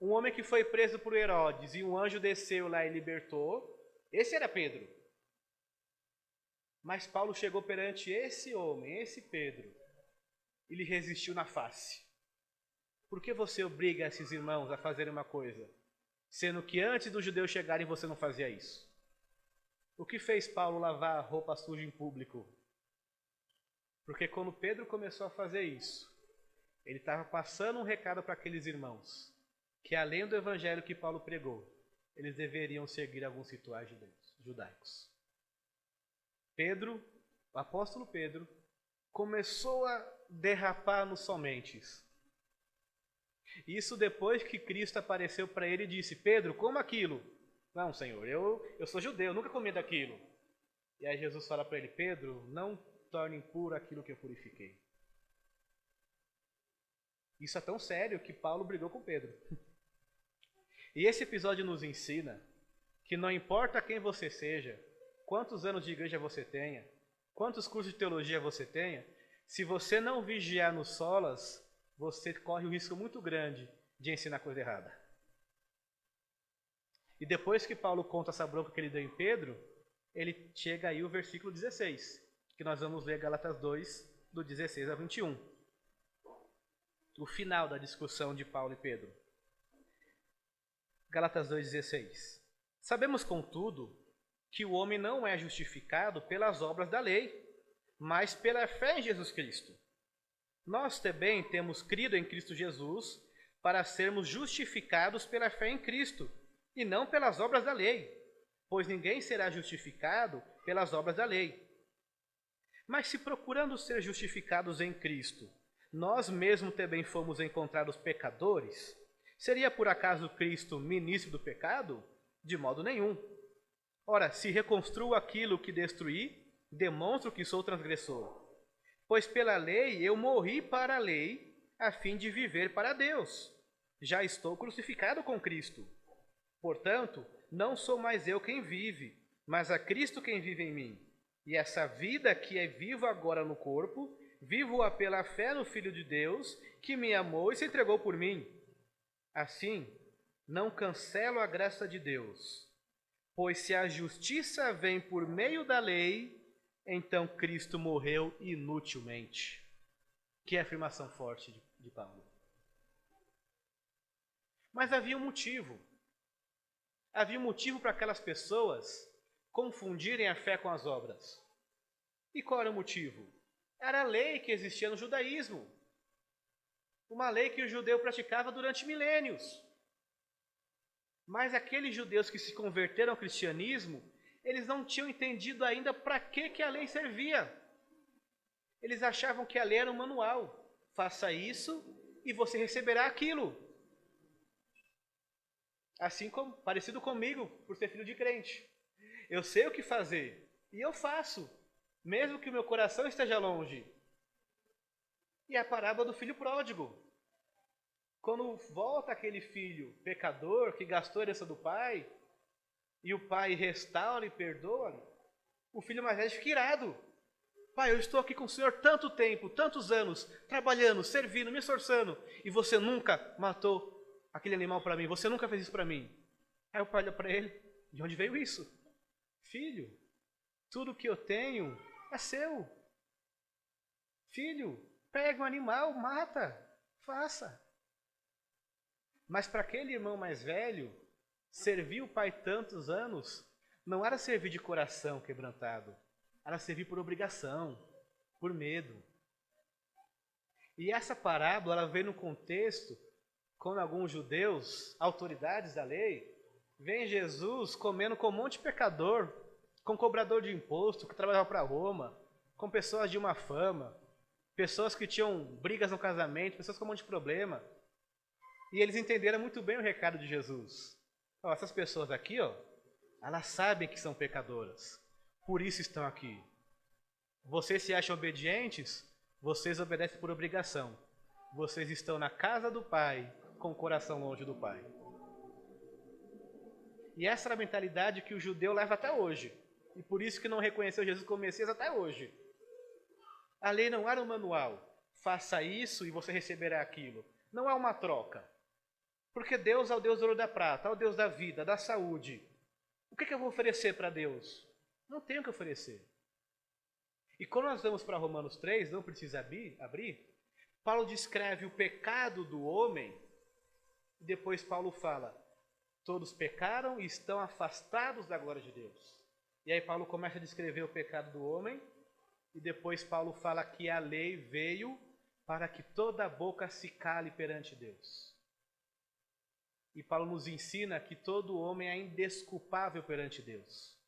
um homem que foi preso por Herodes e um anjo desceu lá e libertou. Esse era Pedro. Mas Paulo chegou perante esse homem, esse Pedro, e lhe resistiu na face. Por que você obriga esses irmãos a fazerem uma coisa, sendo que antes dos judeus chegarem você não fazia isso? O que fez Paulo lavar a roupa suja em público? Porque quando Pedro começou a fazer isso, ele estava passando um recado para aqueles irmãos, que além do evangelho que Paulo pregou, eles deveriam seguir alguns rituais judaicos. Pedro, o apóstolo Pedro, começou a derrapar nos somentes. Isso depois que Cristo apareceu para ele e disse, Pedro, coma aquilo. Não, Senhor, eu sou judeu, nunca comi daquilo. E aí Jesus fala para ele, Pedro, não torne impuro aquilo que eu purifiquei. Isso é tão sério que Paulo brigou com Pedro. E esse episódio nos ensina que não importa quem você seja, quantos anos de igreja você tenha, quantos cursos de teologia você tenha, se você não vigiar nos solas, você corre um risco muito grande de ensinar coisa errada. E depois que Paulo conta essa bronca que ele deu em Pedro, ele chega aí o versículo 16, que nós vamos ler Gálatas 2, do 16 a 21. O final da discussão de Paulo e Pedro. Gálatas 2,16. Sabemos, contudo, que o homem não é justificado pelas obras da lei, mas pela fé em Jesus Cristo. Nós também temos crido em Cristo Jesus para sermos justificados pela fé em Cristo, e não pelas obras da lei, pois ninguém será justificado pelas obras da lei. Mas se procurando ser justificados em Cristo, nós mesmos também fomos encontrados pecadores, seria por acaso Cristo ministro do pecado? De modo nenhum. Ora, se reconstruo aquilo que destruí, demonstro que sou transgressor. Pois pela lei eu morri para a lei, a fim de viver para Deus. Já estou crucificado com Cristo. Portanto, não sou mais eu quem vive, mas a Cristo quem vive em mim. E essa vida que vivo agora no corpo, vivo-a pela fé no Filho de Deus, que me amou e se entregou por mim. Assim, não cancelo a graça de Deus. Pois se a justiça vem por meio da lei, então Cristo morreu inutilmente. Que afirmação forte de Paulo. Mas havia um motivo. Havia um motivo para aquelas pessoas confundirem a fé com as obras. E qual era o motivo? Era a lei que existia no judaísmo. Uma lei que o judeu praticava durante milênios. Mas aqueles judeus que se converteram ao cristianismo, eles não tinham entendido ainda para que a lei servia. Eles achavam que a lei era um manual. Faça isso e você receberá aquilo. Assim como, parecido comigo, por ser filho de crente. Eu sei o que fazer e eu faço, mesmo que o meu coração esteja longe. E a parábola do filho pródigo. Quando volta aquele filho pecador que gastou a herança do pai, e o pai restaura e perdoa, o filho mais velho fica irado. Pai, eu estou aqui com o senhor tanto tempo, tantos anos, trabalhando, servindo, me esforçando, e você nunca matou aquele animal para mim, você nunca fez isso para mim. Aí o pai olha para ele, de onde veio isso? Filho, tudo que eu tenho é seu. Filho, pega um animal, mata, faça. Mas para aquele irmão mais velho, servir o pai tantos anos, não era servir de coração quebrantado, era servir por obrigação, por medo. E essa parábola, ela vem no contexto, quando alguns judeus, autoridades da lei, veem Jesus comendo com um monte de pecador, com cobrador de imposto, que trabalhava para Roma, com pessoas de má fama, pessoas que tinham brigas no casamento, pessoas com um monte de problema. E eles entenderam muito bem o recado de Jesus. Ó, essas pessoas aqui, ó, elas sabem que são pecadoras, por isso estão aqui. Vocês se acham obedientes? Vocês obedecem por obrigação. Vocês estão na casa do Pai, com o coração longe do Pai. E essa é a mentalidade que o judeu leva até hoje. E por isso que não reconheceu Jesus como Messias até hoje. A lei não era um manual. Faça isso e você receberá aquilo. Não é uma troca. Porque Deus é o Deus do ouro e da prata, é o Deus da vida, da saúde. O que eu vou oferecer para Deus? Não tenho o que oferecer. E quando nós vamos para Romanos 3, não precisa abrir, Paulo descreve o pecado do homem, e depois Paulo fala, todos pecaram e estão afastados da glória de Deus. E aí Paulo começa a descrever o pecado do homem, e depois Paulo fala que a lei veio para que toda a boca se cale perante Deus. E Paulo nos ensina que todo homem é indesculpável perante Deus.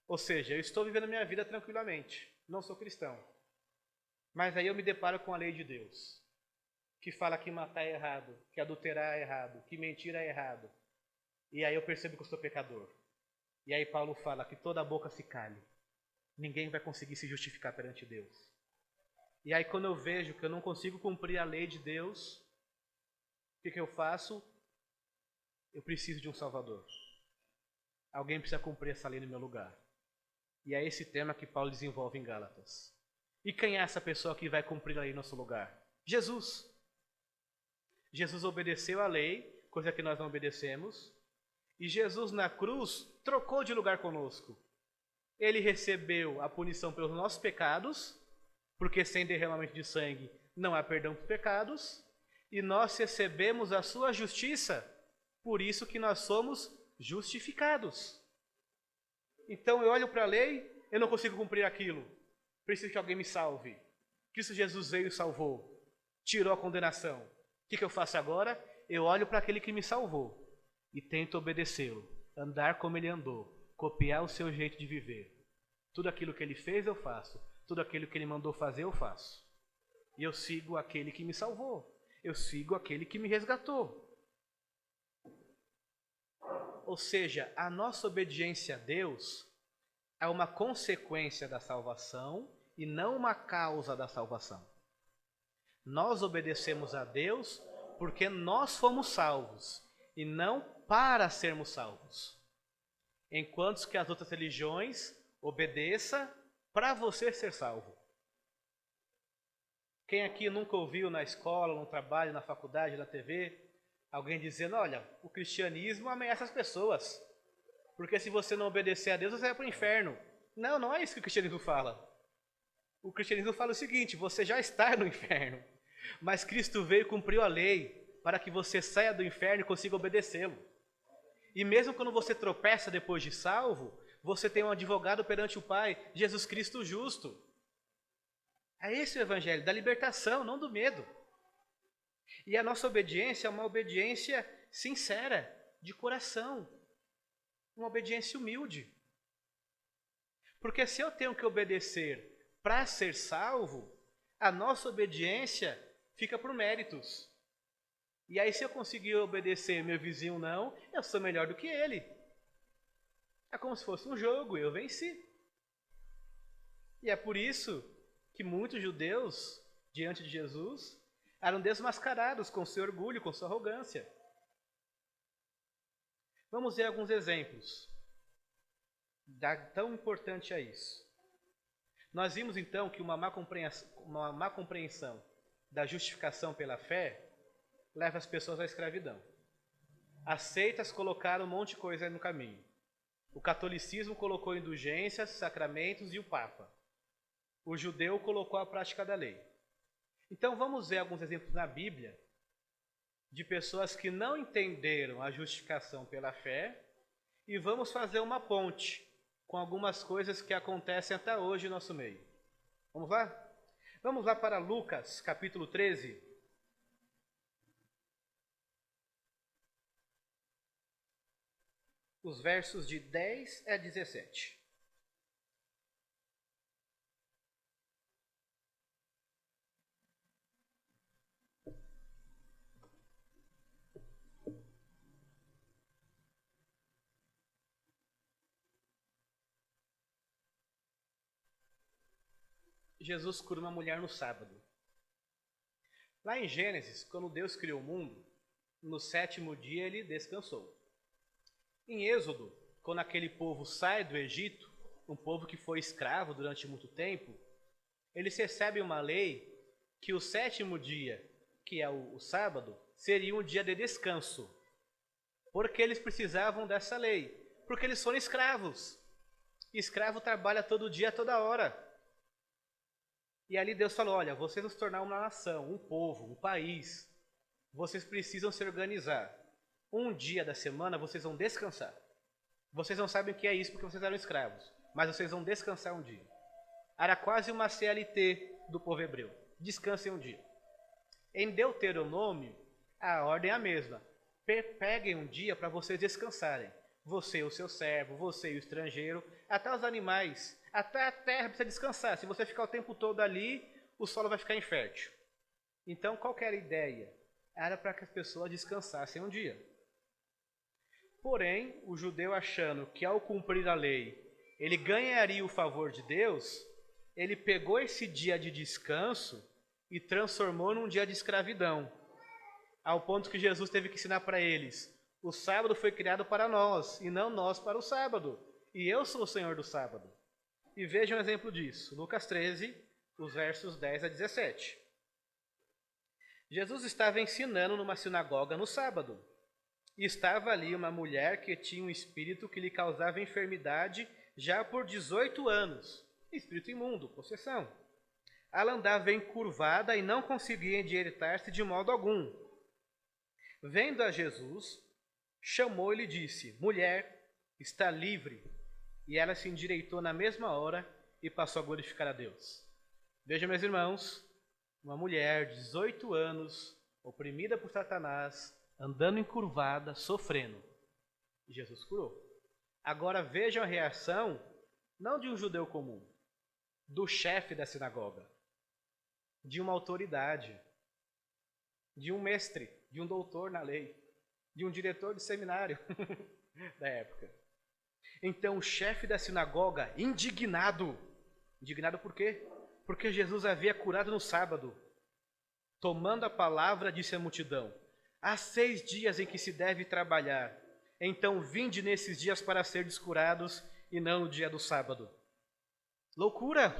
Ou seja, eu estou vivendo a minha vida tranquilamente, não sou cristão. Mas aí eu me deparo com a lei de Deus, que fala que matar é errado, que adulterar é errado, que mentir é errado. E aí eu percebo que eu sou pecador. E aí Paulo fala que toda a boca se cale. Ninguém vai conseguir se justificar perante Deus. E aí quando eu vejo que eu não consigo cumprir a lei de Deus, o que eu faço? Eu preciso de um Salvador. Alguém precisa cumprir essa lei no meu lugar. E é esse tema que Paulo desenvolve em Gálatas. E quem é essa pessoa que vai cumprir a lei em nosso lugar? Jesus. Jesus obedeceu a lei, coisa que nós não obedecemos. E Jesus na cruz trocou de lugar conosco. Ele recebeu a punição pelos nossos pecados, porque sem derramamento de sangue não há perdão para os pecados. E nós recebemos a sua justiça, por isso que nós somos justificados. Então eu olho para a lei, eu não consigo cumprir aquilo. Preciso que alguém me salve. Cristo Jesus veio e salvou. Tirou a condenação. O que eu faço agora? Eu olho para aquele que me salvou e tento obedecê-lo. Andar como ele andou. Copiar o seu jeito de viver. Tudo aquilo que ele fez eu faço. Tudo aquilo que ele mandou fazer eu faço. E eu sigo aquele que me salvou. Eu sigo aquele que me resgatou. Ou seja, a nossa obediência a Deus é uma consequência da salvação e não uma causa da salvação. Nós obedecemos a Deus porque nós fomos salvos e não para sermos salvos. Enquanto que as outras religiões obedeça para você ser salvo. Quem aqui nunca ouviu na escola, no trabalho, na faculdade, na TV, alguém dizendo, olha, o cristianismo ameaça as pessoas, porque se você não obedecer a Deus, você vai para o inferno. Não, não é isso que o cristianismo fala. O cristianismo fala o seguinte, você já está no inferno, mas Cristo veio e cumpriu a lei para que você saia do inferno e consiga obedecê-lo. E mesmo quando você tropeça depois de salvo, você tem um advogado perante o Pai, Jesus Cristo justo. É esse o evangelho, da libertação, não do medo. E a nossa obediência é uma obediência sincera, de coração. Uma obediência humilde. Porque se eu tenho que obedecer para ser salvo, a nossa obediência fica por méritos. E aí se eu conseguir obedecer meu vizinho não, eu sou melhor do que ele. É como se fosse um jogo, eu venci. E é por isso que muitos judeus, diante de Jesus, eram desmascarados com seu orgulho, com sua arrogância. Vamos ver alguns exemplos. Tão importante é isso. Nós vimos então que uma má compreensão da justificação pela fé leva as pessoas à escravidão. As seitas colocaram um monte de coisa no caminho. O catolicismo colocou indulgências, sacramentos e o Papa. O judeu colocou a prática da lei. Então vamos ver alguns exemplos na Bíblia de pessoas que não entenderam a justificação pela fé e vamos fazer uma ponte com algumas coisas que acontecem até hoje no nosso meio. Vamos lá? Vamos lá para Lucas, capítulo 13. Os versos de 10 a 17. Jesus cura uma mulher no sábado. Lá em Gênesis, quando Deus criou o mundo, no 7º dia ele descansou. Em Êxodo, quando aquele povo sai do Egito, um povo que foi escravo durante muito tempo, eles recebem uma lei que o 7º dia, que é o sábado, seria um dia de descanso. Porque eles precisavam dessa lei, porque eles foram escravos. Escravo trabalha todo dia, toda hora. E ali Deus falou, olha, vocês vão se tornar uma nação, um povo, um país. Vocês precisam se organizar. Um dia da semana vocês vão descansar. Vocês não sabem o que é isso porque vocês eram escravos, mas vocês vão descansar um dia. Era quase uma CLT do povo hebreu. Descansem um dia. Em Deuteronômio, a ordem é a mesma. Peguem um dia para vocês descansarem. Você e o seu servo, você e o estrangeiro, até os animais, até a terra precisa descansar. Se você ficar o tempo todo ali, o solo vai ficar infértil. Então, qual que era a ideia? Era para que as pessoas descansassem um dia. Porém, o judeu achando que ao cumprir a lei, ele ganharia o favor de Deus, ele pegou esse dia de descanso e transformou num dia de escravidão. Ao ponto que Jesus teve que ensinar para eles, o sábado foi criado para nós, e não nós para o sábado. E eu sou o Senhor do sábado. E veja um exemplo disso. Lucas 13, os versos 10 a 17. Jesus estava ensinando numa sinagoga no sábado. E estava ali uma mulher que tinha um espírito que lhe causava enfermidade já por 18 anos. Espírito imundo, possessão. Ela andava encurvada e não conseguia endireitar-se de modo algum. Vendo a Jesus, chamou e lhe disse, mulher, está livre. e ela se endireitou na mesma hora e passou a glorificar a Deus. Veja, meus irmãos, uma mulher de 18 anos, oprimida por Satanás, andando encurvada, sofrendo. E Jesus curou. Agora vejam a reação, não de um judeu comum, do chefe da sinagoga, de uma autoridade, de um mestre, de um doutor na lei, de um diretor de seminário da época. Então o chefe da sinagoga, indignado por quê? Porque Jesus havia curado no sábado. Tomando a palavra, disse à multidão: há 6 dias em que se deve trabalhar, então vinde nesses dias para ser curados e não no dia do sábado. Loucura!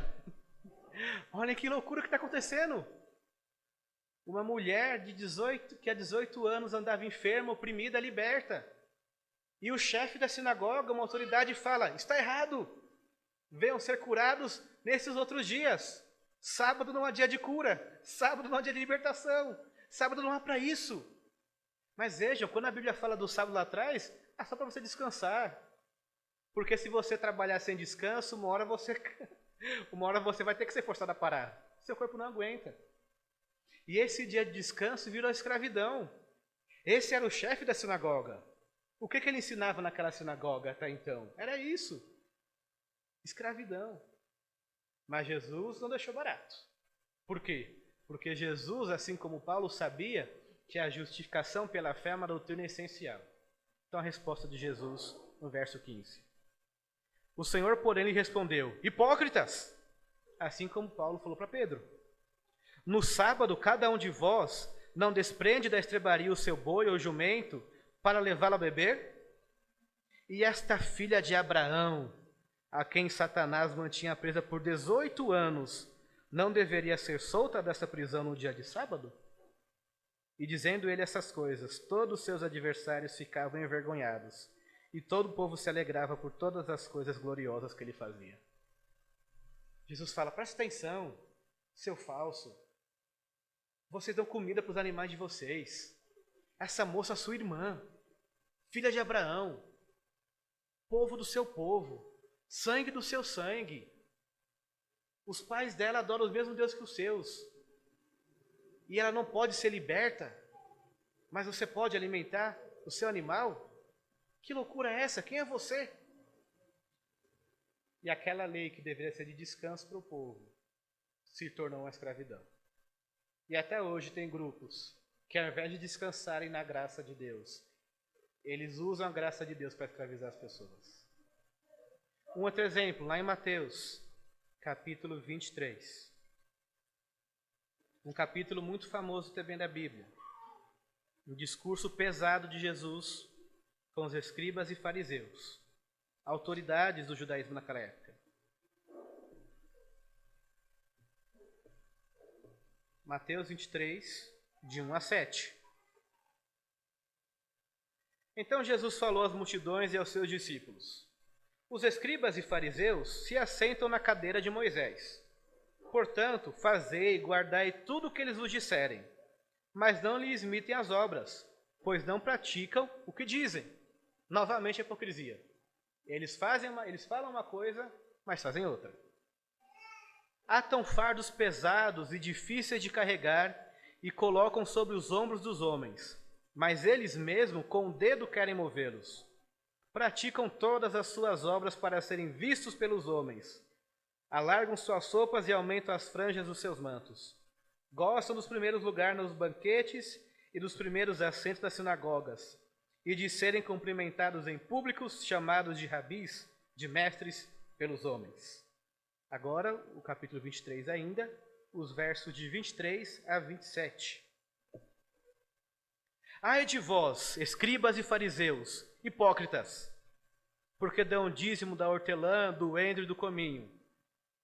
Olha que loucura que está acontecendo. Uma mulher que há 18 anos andava enferma, oprimida, liberta. E o chefe da sinagoga, uma autoridade, fala: está errado, venham ser curados nesses outros dias. Sábado não há dia de cura, sábado não há dia de libertação, sábado não há para isso. Mas vejam, quando a Bíblia fala do sábado lá atrás, é só para você descansar. Porque se você trabalhar sem descanso, uma hora você vai ter que ser forçado a parar. Seu corpo não aguenta. E esse dia de descanso virou escravidão. Esse era o chefe da sinagoga. O que ele ensinava naquela sinagoga até então? Era isso. Escravidão. Mas Jesus não deixou barato. Por quê? Porque Jesus, assim como Paulo, sabia que a justificação pela fé é uma doutrina essencial. Então a resposta de Jesus no verso 15. O Senhor, porém, lhe respondeu: hipócritas! Assim como Paulo falou para Pedro. No sábado, cada um de vós não desprende da estrebaria o seu boi ou jumento para levá-lo a beber? E esta filha de Abraão, a quem Satanás mantinha presa por 18 anos, não deveria ser solta dessa prisão no dia de sábado? E dizendo ele essas coisas, todos os seus adversários ficavam envergonhados, e todo o povo se alegrava por todas as coisas gloriosas que ele fazia. Jesus fala: presta atenção, seu falso. Vocês dão comida para os animais de vocês. Essa moça, sua irmã, filha de Abraão, povo do seu povo, sangue do seu sangue. Os pais dela adoram o mesmo Deus que os seus. E ela não pode ser liberta, mas você pode alimentar o seu animal? Que loucura é essa? Quem é você? E aquela lei que deveria ser de descanso para o povo se tornou uma escravidão. E até hoje tem grupos que, ao invés de descansarem na graça de Deus, eles usam a graça de Deus para escravizar as pessoas. Um outro exemplo, lá em Mateus, capítulo 23. Um capítulo muito famoso também da Bíblia. Um discurso pesado de Jesus com os escribas e fariseus, autoridades do judaísmo naquela época. Mateus 23, de 1 a 7. Então Jesus falou às multidões e aos seus discípulos: os escribas e fariseus se assentam na cadeira de Moisés. Portanto, fazei e guardai tudo o que eles vos disserem, mas não lhes imitem as obras, pois não praticam o que dizem. Novamente a hipocrisia. Eles falam uma coisa, mas fazem outra. Atam fardos pesados e difíceis de carregar e colocam sobre os ombros dos homens, mas eles mesmos com o dedo querem movê-los. Praticam todas as suas obras para serem vistos pelos homens. Alargam suas roupas e aumentam as franjas dos seus mantos. Gostam dos primeiros lugares nos banquetes e dos primeiros assentos das sinagogas, e de serem cumprimentados em públicos, chamados de rabis, de mestres, pelos homens. Agora, o capítulo 23 ainda, os versos de 23 a 27. Ai de vós, escribas e fariseus, hipócritas, porque dão dízimo da hortelã, do endro e do cominho,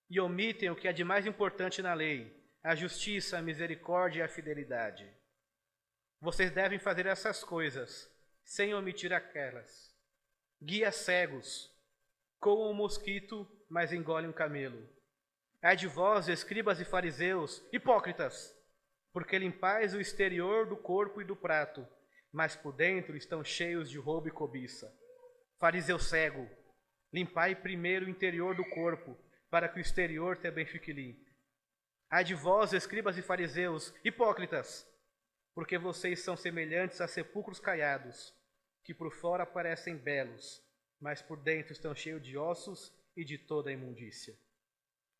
e omitem o que é de mais importante na lei, a justiça, a misericórdia e a fidelidade. Vocês devem fazer essas coisas, sem omitir aquelas. Guias cegos, coam um mosquito, mas engolem um camelo. Ai de vós, escribas e fariseus, hipócritas, porque limpais o exterior do corpo e do prato, mas por dentro estão cheios de roubo e cobiça. Fariseu cego, Limpai primeiro o interior do corpo, para que o exterior também fique limpo. Ai de vós, escribas e fariseus, hipócritas, porque vocês são semelhantes a sepulcros caiados, que por fora parecem belos, mas por dentro estão cheios de ossos e de toda a imundícia.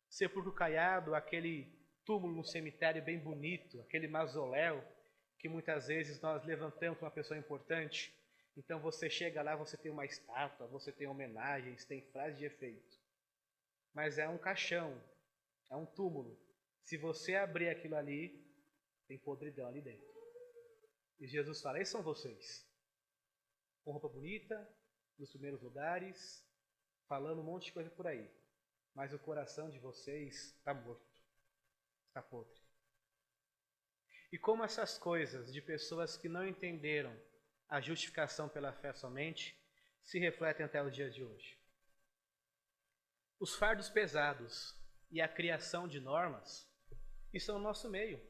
Sepulcro caiado, aquele túmulo no cemitério bem bonito, aquele mausoléu que muitas vezes nós levantamos para uma pessoa importante. Então você chega lá, você tem uma estátua, você tem homenagens, tem frases de efeito. Mas é um caixão, é um túmulo. Se você abrir aquilo ali, tem podridão ali dentro. E Jesus fala, esses são vocês. Com roupa bonita, nos primeiros lugares, falando um monte de coisa por aí. Mas o coração de vocês está morto, está podre. E como essas coisas de pessoas que não entenderam a justificação pela fé somente, se refletem até os dias de hoje. Os fardos pesados e a criação de normas estão no nosso meio.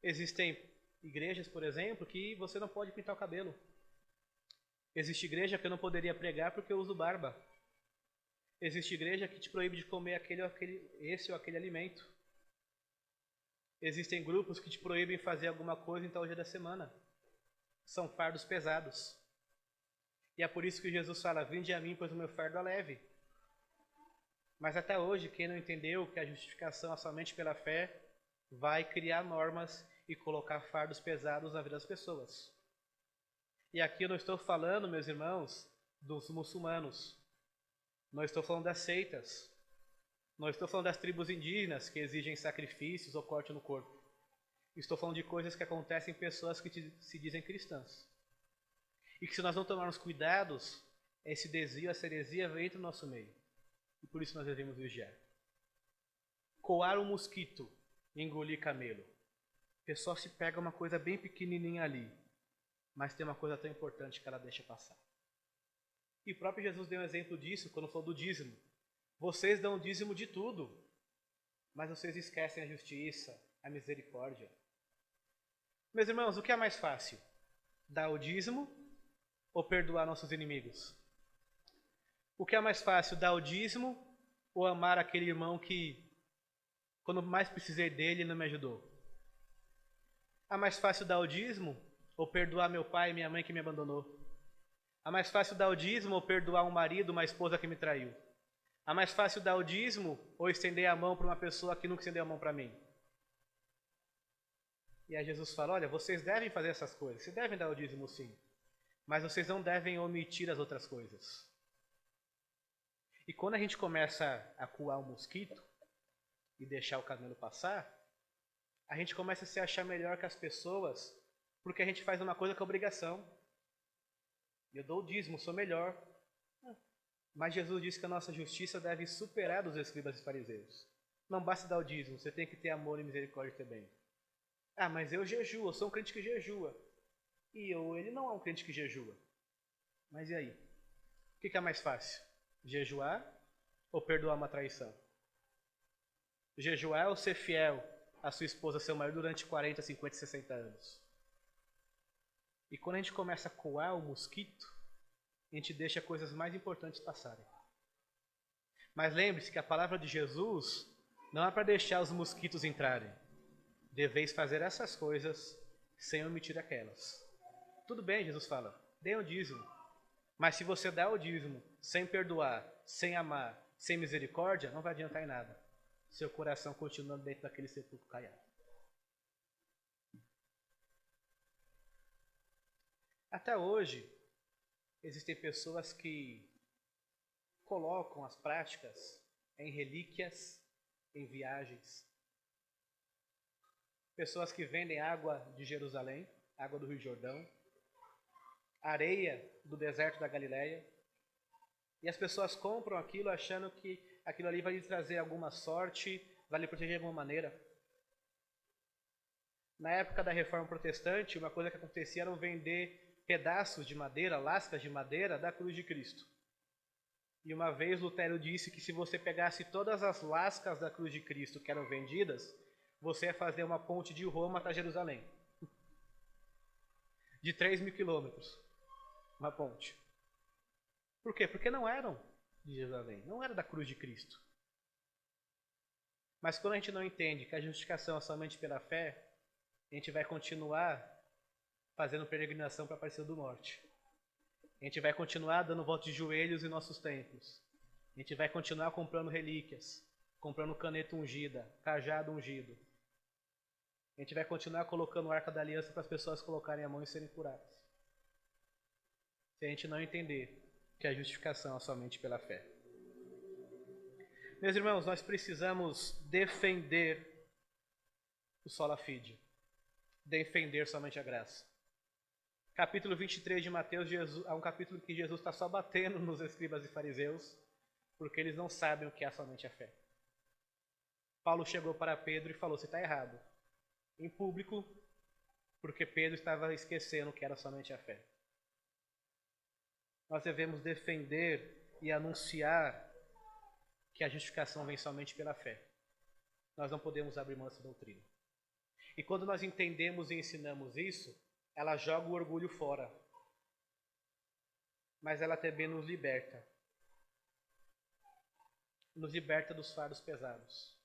Existem igrejas, por exemplo, que você não pode pintar o cabelo. Existe igreja que eu não poderia pregar porque eu uso barba. Existe igreja que te proíbe de comer esse ou aquele alimento. Existem grupos que te proíbem fazer alguma coisa em tal dia da semana. São fardos pesados. E é por isso que Jesus fala, vinde a mim, pois o meu fardo é leve. Mas até hoje, quem não entendeu que a justificação é somente pela fé, vai criar normas e colocar fardos pesados na vida das pessoas. E aqui eu não estou falando, meus irmãos, dos muçulmanos. Não estou falando das seitas. Não estou falando das tribos indígenas que exigem sacrifícios ou corte no corpo. Estou falando de coisas que acontecem em pessoas que se dizem cristãs. E que se nós não tomarmos cuidados, esse desvio, essa heresia vem entre o nosso meio. E por isso nós devemos vigiar. Coar um mosquito e engolir camelo. O pessoal se pega uma coisa bem pequenininha ali, mas tem uma coisa tão importante que ela deixa passar. E o próprio Jesus deu um exemplo disso quando falou do dízimo. Vocês dão o dízimo de tudo, mas vocês esquecem a justiça, a misericórdia. Meus irmãos, o que é mais fácil? Dar o dízimo ou perdoar nossos inimigos? O que é mais fácil, dar o dízimo ou amar aquele irmão que, quando mais precisei dele, não me ajudou? É mais fácil dar o dízimo ou perdoar meu pai e minha mãe que me abandonou? É mais fácil dar o dízimo ou perdoar um marido, uma esposa que me traiu? É mais fácil dar o dízimo ou estender a mão para uma pessoa que nunca estendeu a mão para mim? E aí Jesus fala, olha, vocês devem fazer essas coisas, vocês devem dar o dízimo sim, mas vocês não devem omitir as outras coisas. E quando a gente começa a coar um mosquito e deixar o camelo passar, a gente começa a se achar melhor que as pessoas, porque a gente faz uma coisa com obrigação. Eu dou o dízimo, sou melhor. Mas Jesus disse que a nossa justiça deve superar dos escribas e fariseus. Não basta dar o dízimo, você tem que ter amor e misericórdia também. Ah, mas eu jejuo, eu sou um crente que jejua. E ele não é um crente que jejua. Mas e aí? O que é mais fácil? Jejuar ou perdoar uma traição? Jejuar ou ser fiel à sua esposa, seu marido, durante 40, 50, 60 anos? E quando a gente começa a coar o mosquito, a gente deixa coisas mais importantes passarem. Mas lembre-se que a palavra de Jesus não é para deixar os mosquitos entrarem. Deveis fazer essas coisas sem omitir aquelas. Tudo bem, Jesus fala, dê o dízimo. Mas se você dá o dízimo sem perdoar, sem amar, sem misericórdia, não vai adiantar em nada. Seu coração continua dentro daquele sepulcro caiado. Até hoje, existem pessoas que colocam as práticas em relíquias, em viagens. Pessoas que vendem água de Jerusalém, água do Rio Jordão, areia do deserto da Galileia. E as pessoas compram aquilo achando que aquilo ali vai lhe trazer alguma sorte, vai lhe proteger de alguma maneira. Na época da Reforma Protestante, uma coisa que acontecia era vender pedaços de madeira, lascas de madeira da cruz de Cristo. E uma vez Lutero disse que se você pegasse todas as lascas da cruz de Cristo que eram vendidas, você ia fazer uma ponte de Roma até Jerusalém. De 3.000 quilômetros. Uma ponte. Por quê? Porque não eram de Jerusalém, não era da cruz de Cristo. Mas quando a gente não entende que a justificação é somente pela fé, a gente vai continuar fazendo peregrinação para a Aparecida do Norte. A gente vai continuar dando volta de joelhos em nossos templos. A gente vai continuar comprando relíquias, comprando caneta ungida, cajado ungido. A gente vai continuar colocando a Arca da Aliança para as pessoas colocarem a mão e serem curadas. Se a gente não entender que a justificação é somente pela fé. Meus irmãos, nós precisamos defender o sola fide. Defender somente a graça. Capítulo 23 de Mateus é um capítulo que Jesus está só batendo nos escribas e fariseus, porque eles não sabem o que é somente a fé. Paulo chegou para Pedro e falou: você está errado. Em público, porque Pedro estava esquecendo que era somente a fé. Nós devemos defender e anunciar que a justificação vem somente pela fé. Nós não podemos abrir mão dessa doutrina. E quando nós entendemos e ensinamos isso, ela joga o orgulho fora. Mas ela também nos liberta. Nos liberta dos fardos pesados,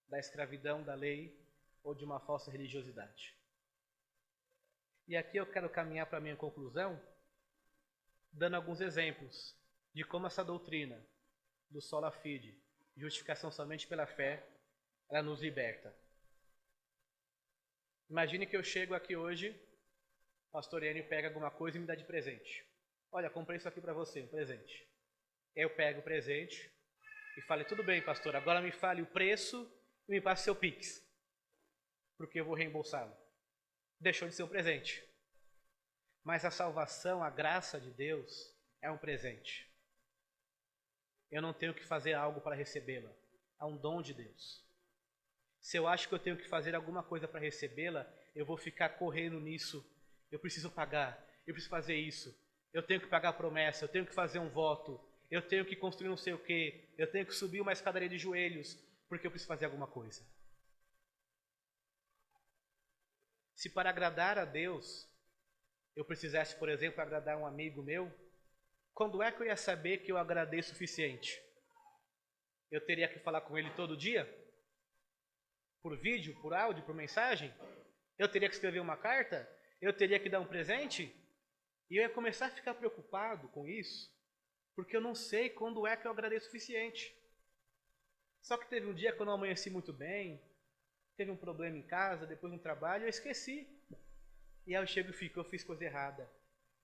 da escravidão, da lei ou de uma falsa religiosidade. E aqui eu quero caminhar para a minha conclusão, dando alguns exemplos de como essa doutrina do sola fide, justificação somente pela fé, ela nos liberta. Imagine que eu chego aqui hoje, pastor Enio pega alguma coisa e me dá de presente. Olha, comprei isso aqui para você, um presente. Eu pego o presente e falo: tudo bem, pastor, agora me fale o preço e me passe seu Pix, porque eu vou reembolsá-lo. Deixou de ser um presente. Mas a salvação, a graça de Deus, é um presente. Eu não tenho que fazer algo para recebê-la. É um dom de Deus. Se eu acho que eu tenho que fazer alguma coisa para recebê-la, eu vou ficar correndo nisso. Eu preciso pagar, eu preciso fazer isso. Eu tenho que pagar a promessa, eu tenho que fazer um voto. Eu tenho que construir não sei o quê. Eu tenho que subir uma escadaria de joelhos, porque eu preciso fazer alguma coisa. Se para agradar a Deus, eu precisasse, por exemplo, agradar um amigo meu, quando é que eu ia saber que eu agradei o suficiente? Eu teria que falar com ele todo dia? Por vídeo, por áudio, por mensagem? Eu teria que escrever uma carta? Eu teria que dar um presente? E eu ia começar a ficar preocupado com isso, porque eu não sei quando é que eu agradei o suficiente. Só que teve um dia que eu não amanheci muito bem, teve um problema em casa, depois no trabalho, eu esqueci. E aí eu chego e fico: eu fiz coisa errada.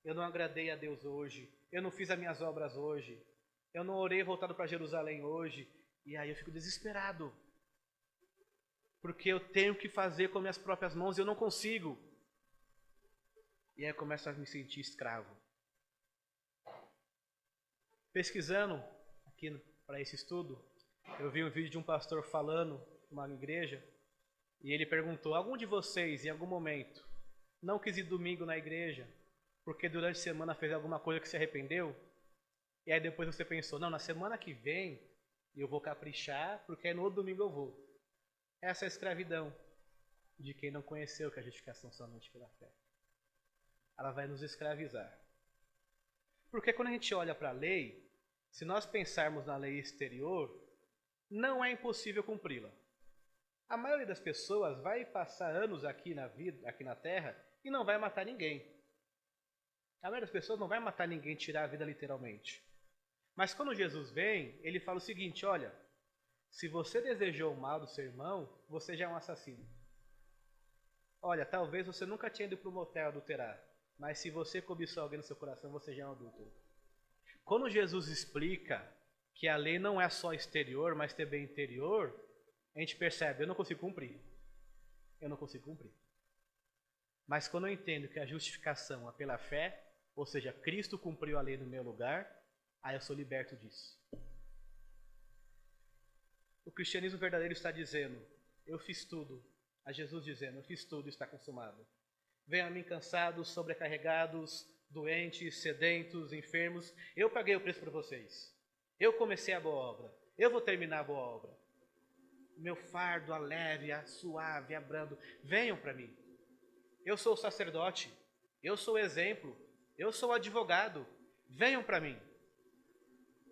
Eu não agradei a Deus hoje. Eu não fiz as minhas obras hoje. Eu não orei voltado para Jerusalém hoje. E aí eu fico desesperado. Porque eu tenho que fazer com minhas próprias mãos e eu não consigo. E aí eu começo a me sentir escravo. Pesquisando aqui para esse estudo, eu vi um vídeo de um pastor falando numa igreja. E ele perguntou: algum de vocês, em algum momento, não quis ir domingo na igreja porque durante a semana fez alguma coisa que se arrependeu? E aí depois você pensou: não, na semana que vem eu vou caprichar, porque aí no outro domingo eu vou. Essa é a escravidão de quem não conheceu que a justificação somente pela fé. Ela vai nos escravizar. Porque quando a gente olha para a lei, se nós pensarmos na lei exterior, não é impossível cumpri-la. A maioria das pessoas vai passar anos aqui na vida, aqui na terra, e não vai matar ninguém. A maioria das pessoas não vai matar ninguém, tirar a vida literalmente. Mas quando Jesus vem, ele fala o seguinte: olha, se você desejou o mal do seu irmão, você já é um assassino. Olha, talvez você nunca tenha ido para um motel adulterar, mas se você cobiçou alguém no seu coração, você já é um adúltero. Quando Jesus explica que a lei não é só exterior, mas também interior, a gente percebe: eu não consigo cumprir. Eu não consigo cumprir. Mas quando eu entendo que a justificação é pela fé, ou seja, Cristo cumpriu a lei no meu lugar, aí eu sou liberto disso. O cristianismo verdadeiro está dizendo: eu fiz tudo. A Jesus dizendo: eu fiz tudo, está consumado. Venham a mim cansados, sobrecarregados, doentes, sedentos, enfermos. Eu paguei o preço por vocês. Eu comecei a boa obra. Eu vou terminar a boa obra. O meu fardo é leve, é suave, é brando. Venham para mim. Eu sou o sacerdote. Eu sou o exemplo. Eu sou o advogado. Venham para mim.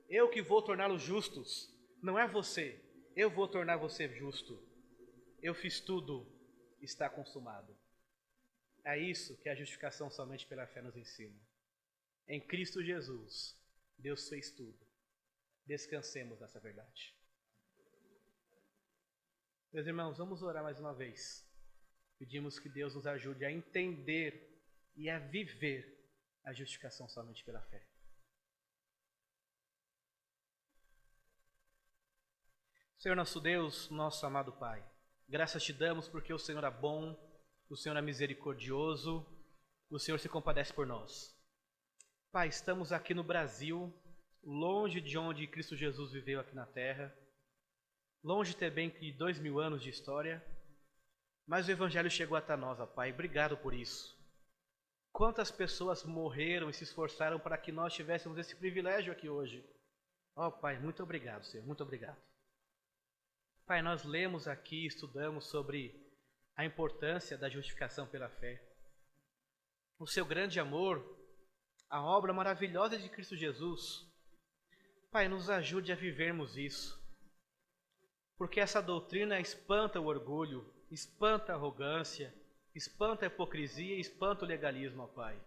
Eu que vou torná-los justos. Não é você. Eu vou tornar você justo. Eu fiz tudo. Está consumado. É isso que a justificação somente pela fé nos ensina. Em Cristo Jesus, Deus fez tudo. Descansemos nessa verdade. Meus irmãos, vamos orar mais uma vez. Pedimos que Deus nos ajude a entender e a viver a justificação somente pela fé. Senhor nosso Deus, nosso amado Pai, graças te damos porque o Senhor é bom, o Senhor é misericordioso, o Senhor se compadece por nós. Pai, estamos aqui no Brasil, longe de onde Cristo Jesus viveu aqui na terra, longe também de 2000 anos de história, mas o Evangelho chegou até nós, ó Pai, obrigado por isso. Quantas pessoas morreram e se esforçaram para que nós tivéssemos esse privilégio aqui hoje. Ó Pai, muito obrigado, Senhor, muito obrigado. Pai, nós lemos aqui, estudamos sobre a importância da justificação pela fé. O seu grande amor, a obra maravilhosa de Cristo Jesus. Pai, nos ajude a vivermos isso. Porque essa doutrina espanta o orgulho, espanta a arrogância, espanta a hipocrisia e espanta o legalismo, ó Pai.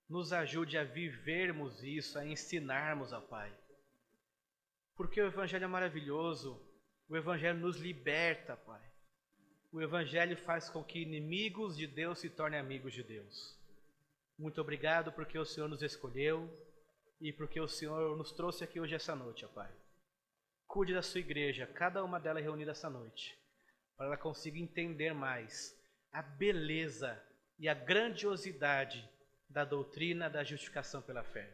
Nos ajude a vivermos isso, a ensinarmos, ó Pai. Porque o Evangelho é maravilhoso, o Evangelho nos liberta, Pai. O Evangelho faz com que inimigos de Deus se tornem amigos de Deus. Muito obrigado porque o Senhor nos escolheu e porque o Senhor nos trouxe aqui hoje essa noite, ó Pai. Cuide da sua igreja, cada uma delas reunida essa noite, para ela consiga entender mais a beleza e a grandiosidade da doutrina da justificação pela fé.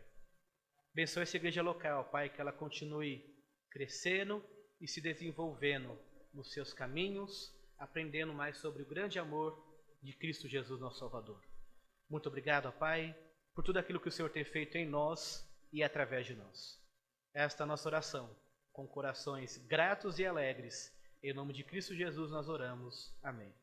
Abençoe essa igreja local, Pai, que ela continue crescendo e se desenvolvendo nos seus caminhos, aprendendo mais sobre o grande amor de Cristo Jesus, nosso Salvador. Muito obrigado, ó Pai, por tudo aquilo que o Senhor tem feito em nós e através de nós. Esta é a nossa oração, com corações gratos e alegres. Em nome de Cristo Jesus nós oramos. Amém.